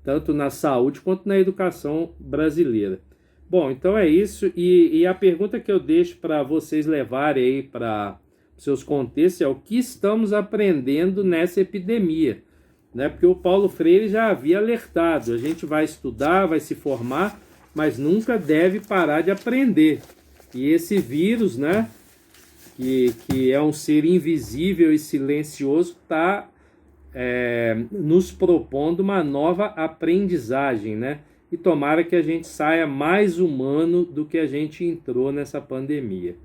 tanto na saúde quanto na educação brasileira. Bom, então é isso, e a pergunta que eu deixo para vocês levarem aí para seus contextos é o que estamos aprendendo nessa epidemia, né? Porque o Paulo Freire já havia alertado, a gente vai estudar, vai se formar, mas nunca deve parar de aprender. E esse vírus, né, que é um ser invisível e silencioso, está nos propondo uma nova aprendizagem, né? E tomara que a gente saia mais humano do que a gente entrou nessa pandemia.